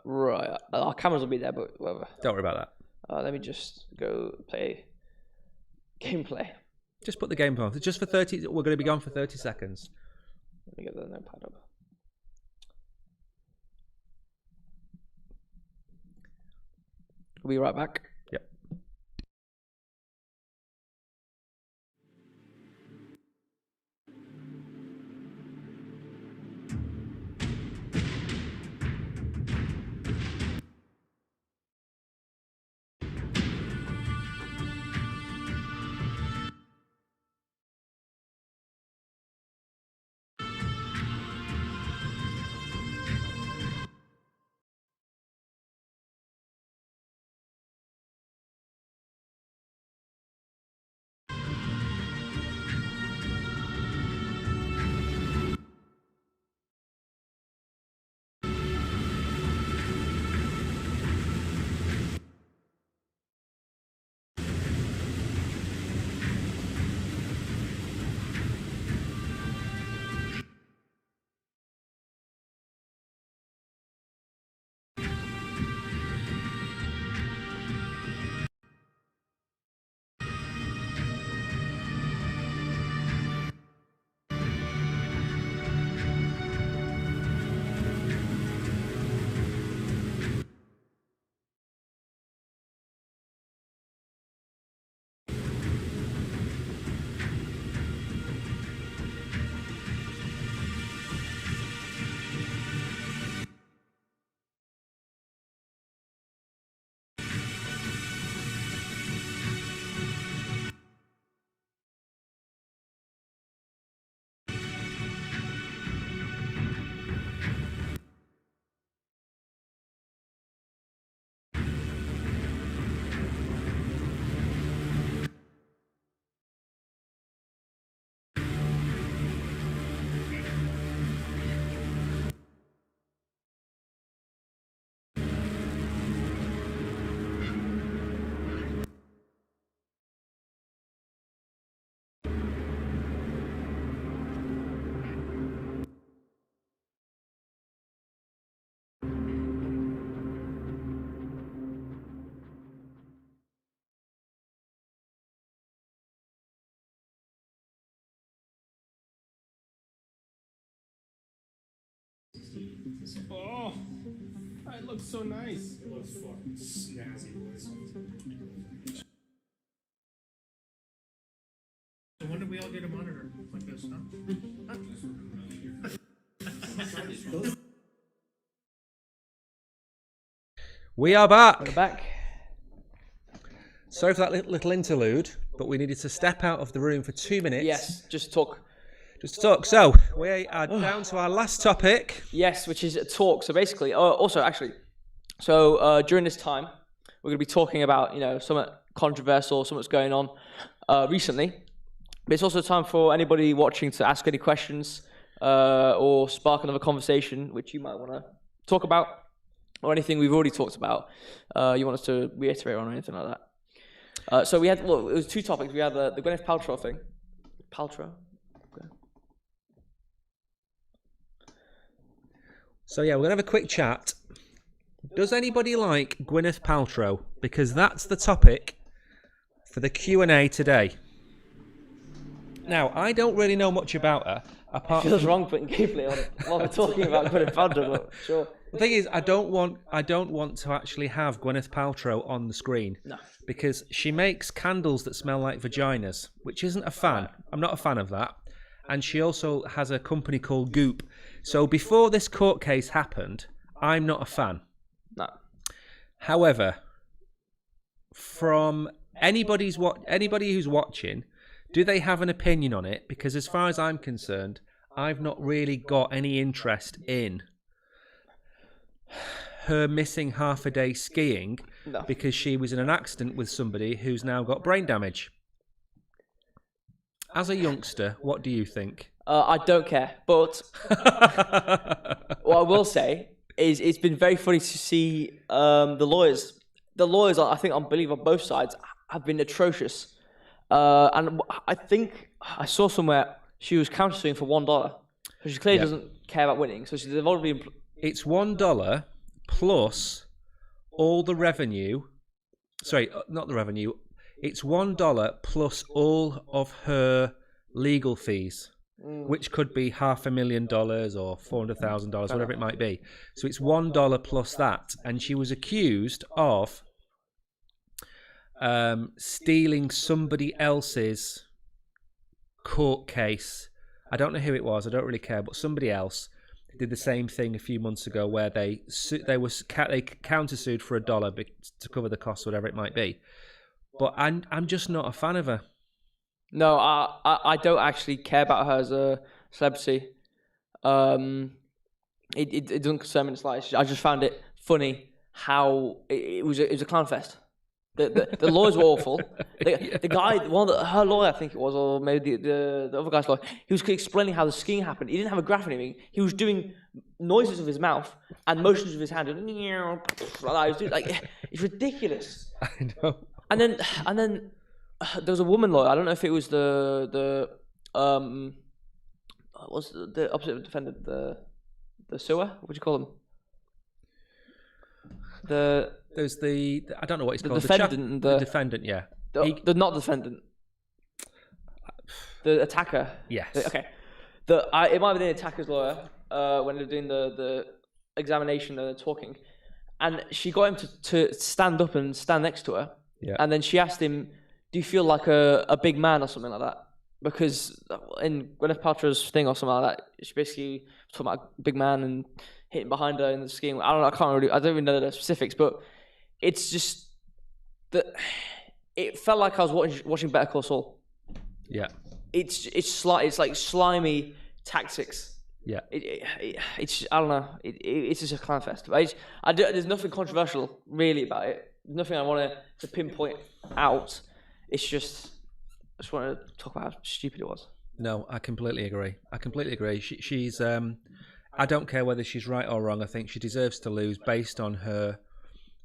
Right. Our cameras will be there, but whatever.
Don't worry about that.
Let me just go play gameplay.
Just put the game on. Just for 30. We're going to be gone for 30 seconds.
Let me get the notepad up. We'll be right back.
Yep.
Oh, it looks so nice. It looks fucking snazzy, boys. So when did we all get a monitor like this, huh?
We are back.
We're back.
Sorry for that little interlude, but we needed to step out of the room for 2 minutes.
Yes, just talk.
Just to talk. So, we are down to our last topic.
Yes, which is a talk. So basically, during this time, we're going to be talking about, something controversial, something's going on recently. But it's also time for anybody watching to ask any questions or spark another conversation, which you might want to talk about, or anything we've already talked about you want us to reiterate on or anything like that. So we had, it was two topics. We had the Gwyneth Paltrow thing. Paltrow? Okay.
So yeah, we're going to have a quick chat. Does anybody like Gwyneth Paltrow? Because that's the topic for the Q&A today. Now, I don't really know much about her.
It feels wrong putting gameplay on while we're talking about Gwyneth Paltrow, but sure.
The thing is, I don't want to actually have Gwyneth Paltrow on the screen.
No.
Because she makes candles that smell like vaginas, which isn't a fan. I'm not a fan of that. And she also has a company called Goop. So before this court case happened, I'm not a fan.
No.
However, from anybody who's watching, do they have an opinion on it? Because as far as I'm concerned, I've not really got any interest in her missing half a day skiing
No.
because she was in an accident with somebody who's now got brain damage. As a youngster, what do you think?
I don't care, but what I will say is it's been very funny to see the lawyers. The lawyers, I think, on both sides have been atrocious. And I think I saw somewhere she was countersuing for $1. So she clearly doesn't care about winning. So they've already been...
It's $1 plus all the revenue. Sorry, not the revenue. It's $1 plus all of her legal fees, which could be $500,000 or $400,000, whatever it might be. So it's $1 plus that, and she was accused of stealing somebody else's court case. I don't know who it was. I don't really care, but somebody else did the same thing a few months ago, where they countersued for $1 to cover the costs, whatever it might be. But I'm just not a fan of her.
No, I don't actually care about her as a celebrity. It doesn't concern me in the slightest. I just found it funny how it was a clown fest. The lawyers were awful. The guy, her lawyer, I think it was, or maybe the other guy's lawyer, he was explaining how the skiing happened. He didn't have a graph or anything. He was doing noises with his mouth and motions with his hand. Like that. He was doing, it's ridiculous.
I know.
And then there was a woman lawyer. I don't know if it was what's the opposite of defendant, the suer? What would you call them?
There's I don't know what it's called.
Defendant,
the defendant, yeah.
The not defendant. The attacker.
Yes.
Okay. It might have been the attacker's lawyer when they're doing the examination and talking, and she got him to stand up and stand next to her.
Yeah.
And then she asked him, "Do you feel like a big man or something like that?" Because in Gwyneth Paltrow's thing or something like that, she basically was talking about a big man and hitting behind her in the skiing. I don't even know the specifics, but it's just that it felt like I was watching Better Call Saul.
Yeah.
It's like slimy tactics.
Yeah.
It's I don't know. It's just a clown fest. There's nothing controversial really about it. Nothing I want to pinpoint out. It's just I just want to talk about how stupid it was.
No, I completely agree. She's I don't care whether she's right or wrong. I think she deserves to lose based on her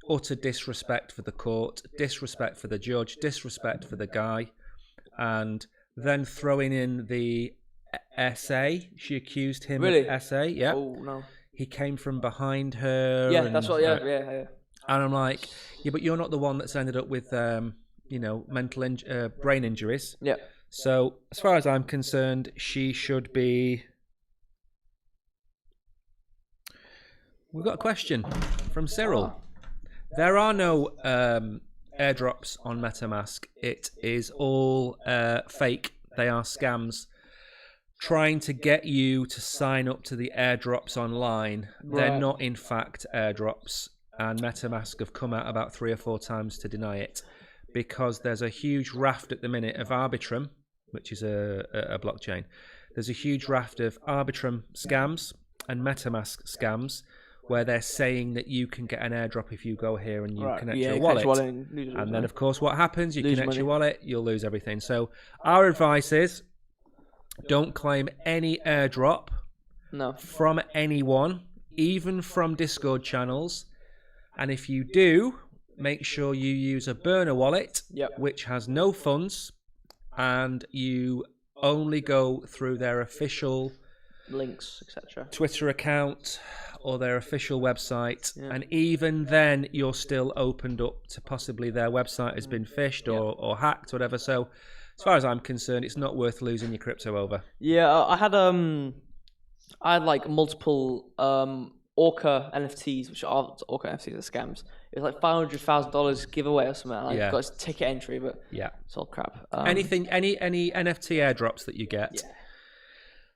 utter disrespect for the court, disrespect for the judge, disrespect for the guy, and then throwing in the essay. She accused him
Really?
of essay. Yeah.
Oh no.
He came from behind her.
Yeah,
and,
that's what. Yeah.
And I'm like, yeah, but you're not the one that's ended up with, mental brain injuries.
Yeah.
So as far as I'm concerned, she should be. We've got a question from Cyril. There are no airdrops on MetaMask. It is all fake. They are scams trying to get you to sign up to the airdrops online. Right. They're not, in fact, airdrops. And MetaMask have come out about 3 or 4 times to deny it, because there's a huge raft at the minute of Arbitrum, which is a blockchain. There's a huge raft of Arbitrum scams and MetaMask scams, where they're saying that you can get an airdrop if you go here and you connect your wallet. And then, of course, what happens? You connect your wallet, you'll lose everything. So our advice is don't claim any airdrop from anyone, even from Discord channels. And if you do, make sure you use a burner wallet, which has no funds, and you only go through their official
links, etc.
Twitter account or their official website. Yeah. And even then, you're still opened up to possibly their website has been phished or hacked, whatever. So as far as I'm concerned, it's not worth losing your crypto over.
Yeah, I had like multiple Orca NFTs, which are Orca NFTs are scams. It was like $500,000 giveaway or something. Like, got a ticket entry, but it's all crap.
Any NFT airdrops that you get,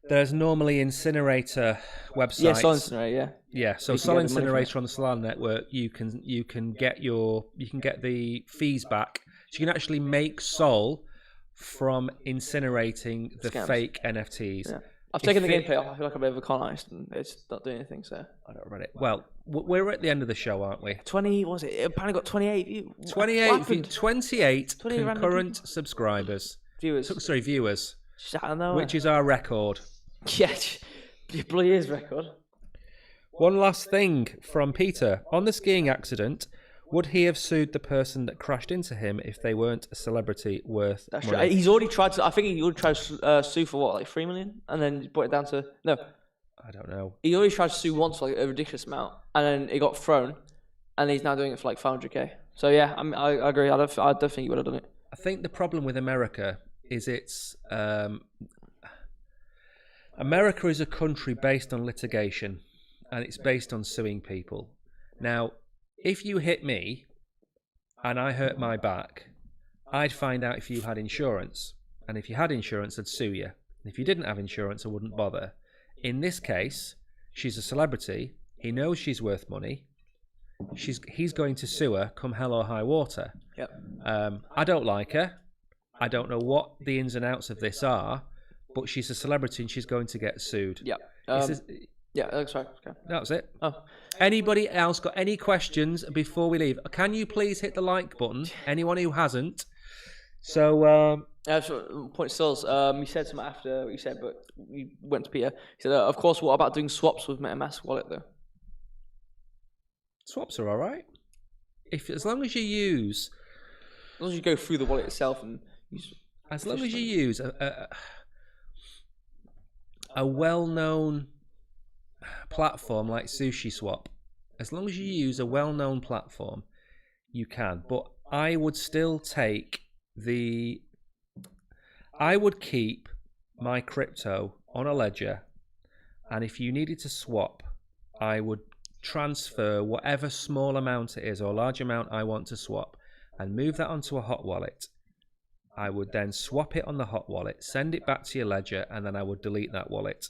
there's normally Incinerator websites.
Yeah, Sol Incinerator.
Yeah. So Sol Incinerator on the Solana network, you can get the fees back. So you can actually make Sol from incinerating the fake NFTs. Yeah.
I've taken the gameplay off. I feel like I'm overcolonized and it's not doing anything. So
I don't read it. Well, we're at the end of the show, aren't we?
20 was it? It apparently got 28 views.
28 concurrent
people?
subscribers.
Viewers.
Sorry, viewers.
Just out of nowhere.
Which is our record.
Yeah, it bloody is record.
One last thing from Peter. On the skiing accident, would he have sued the person that crashed into him if they weren't a celebrity worth
That's
money?
true. He's already tried to. I think he already tried to sue for what, like 3 million, and then brought it down to no.
I don't know.
He already tried to sue once for like a ridiculous amount, and then it got thrown, and he's now doing it for like 500k. So yeah, I agree. I don't think he would have done it.
I think the problem with America is America is a country based on litigation, and it's based on suing people. Now, if you hit me and I hurt my back, I'd find out if you had insurance. And if you had insurance, I'd sue you. And if you didn't have insurance, I wouldn't bother. In this case, she's a celebrity. He knows she's worth money. He's going to sue her come hell or high water.
Yep.
I don't like her. I don't know what the ins and outs of this are, but she's a celebrity and she's going to get sued.
Yeah. Yeah, sorry. Okay.
That was it.
Oh.
Anybody else got any questions before we leave? Can you please hit the like button? Anyone who hasn't. So,
point still, you said something after what you said, but we went to Peter. He said, of course, what about doing swaps with MetaMask wallet, though?
swaps are all right. As long as you use...
As long as you go through the wallet itself and use...
As long as you use a well-known platform like SushiSwap, as long as you use a well-known platform, you can. But I would still take I would keep my crypto on a ledger, and if you needed to swap, I would transfer whatever small amount it is or large amount I want to swap and move that onto a hot wallet. I would then swap it on the hot wallet, send it back to your ledger, and then I would delete that wallet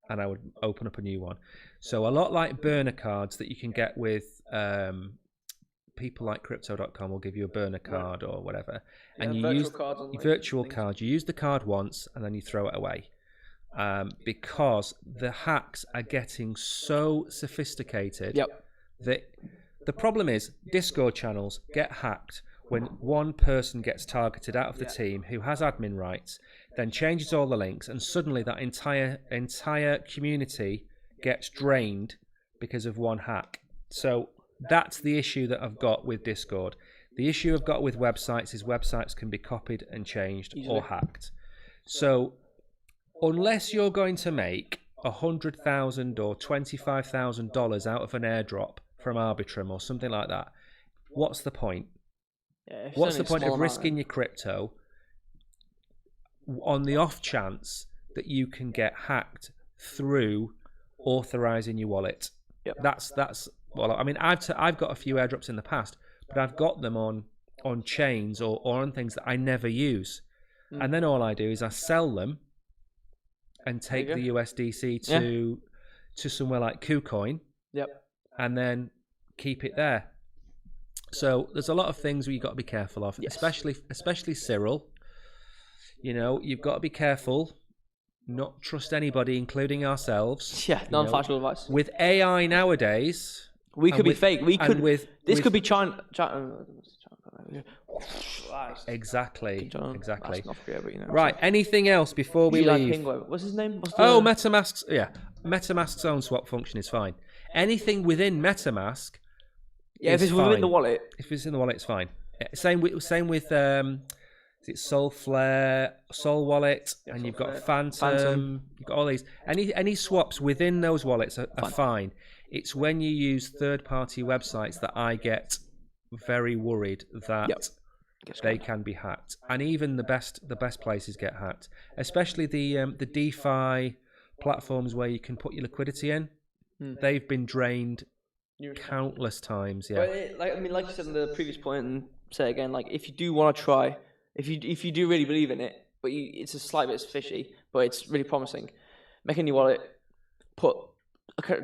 and I would open up a new one. So a lot like burner cards that you can get with people like crypto.com will give you a burner card or whatever.
Yeah,
and you use your virtual card. You use the card once and then you throw it away. Because the hacks are getting so sophisticated that the problem is Discord channels get hacked when one person gets targeted out of the team who has admin rights, then changes all the links, and suddenly that entire community gets drained because of one hack. So that's the issue that I've got with Discord. The issue I've got with websites is websites can be copied and changed or hacked. So unless you're going to make $100,000 or $25,000 out of an airdrop from Arbitrum or something like that, what's the point?
Yeah,
what's the point of risking your crypto on the off chance that you can get hacked through authorizing your wallet? That's well, I mean, I've got a few airdrops in the past, but I've got them on chains or on things that I never use, and then all I do is I sell them and take the USDC to somewhere like KuCoin, and then keep it there. So there's a lot of things where you've got to be careful of, especially Cyril. You know, you've got to be careful, not trust anybody, including ourselves.
Yeah, non-factual advice.
With AI nowadays,
we could be fake. This could be China.
Exactly.
But,
right. Anything else before we leave?
What's his name?
MetaMask's MetaMask's own swap function is fine. Anything within MetaMask.
Yeah, if it's within the wallet.
If it's in the wallet, it's fine. Same with is it Soulflare, Soul Wallet, and you've got Phantom. You've got all these. Any swaps within those wallets are fine. It's when you use third-party websites that I get very worried that they can be hacked, and even the best places get hacked. Especially the DeFi platforms where you can put your liquidity in. They've been drained countless times.
But like you said in the previous point, and say it again, like if you do want to try, if you do really believe in it, but it's a slight bit fishy, but it's really promising, make a new wallet,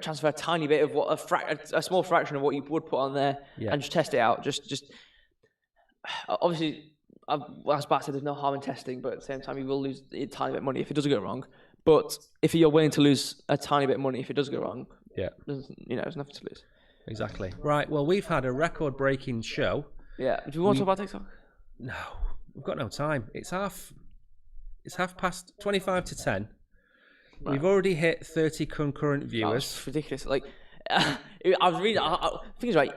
transfer a tiny bit of what a small fraction of what you would put on there, and just test it out. Just obviously, as Bat said, there's no harm in testing, but at the same time, you will lose a tiny bit of money if it doesn't go wrong. But if you're willing to lose a tiny bit of money if it does go wrong,
Yeah,
there's nothing to lose.
exactly. Right. Well, we've had a record-breaking show.
Yeah. Do we want to talk about TikTok?
No, we've got no time. It's half past 25 to 10.
Right.
We've already hit 30 concurrent
That
viewers.
was ridiculous. Like, I was reading. Thing is, right.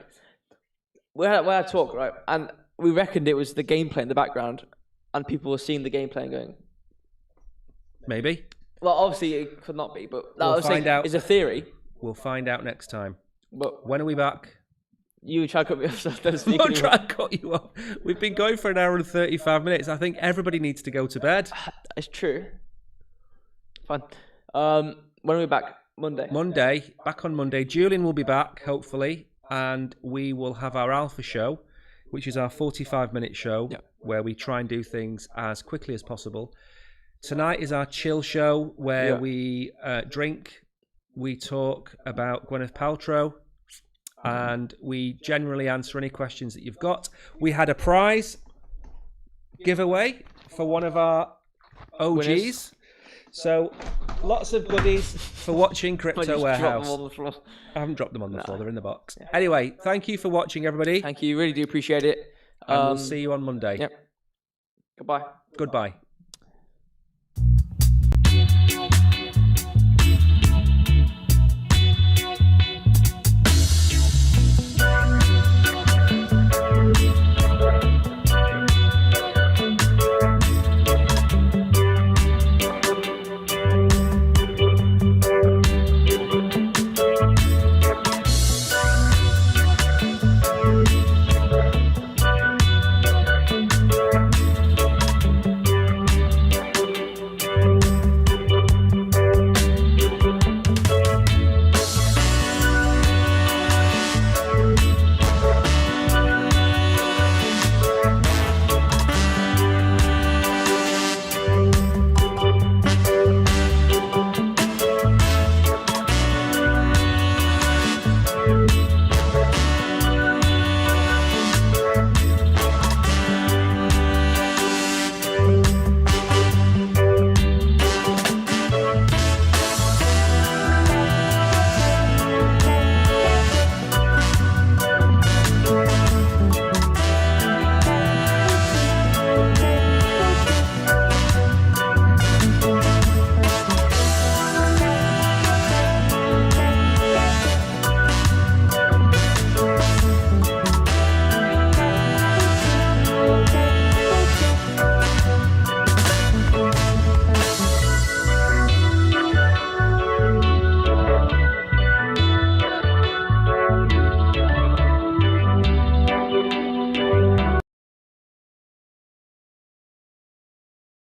We had a talk, right, and we reckoned it was the gameplay in the background, and people were seeing the gameplay and going,
Maybe.
well, obviously it could not be, but that
We'll
was saying
find out.
is a theory.
We'll find out next time.
But
When are we back?
you try to cut me off. So
I'm
speaking
not trying to cut you off. We've been going for an hour and 35 minutes. I think everybody needs to go to bed.
It's true. Fine. When are we back? Monday.
Back on Monday. Julian will be back, hopefully, and we will have our Alpha show, which is our 45-minute show where we try and do things as quickly as possible. Tonight is our chill show where we drink, we talk about Gwyneth Paltrow, and we generally answer any questions that you've got. We had a prize giveaway for one of our OGs.
Winners.
So, lots of goodies for watching Crypto
Just drop
Warehouse.
them on the floor.
I haven't dropped them on the floor, they're in the box. Anyway, thank you for watching, everybody.
Thank you. Really do appreciate it.
And we'll see you on Monday.
Yep. Goodbye.
Goodbye.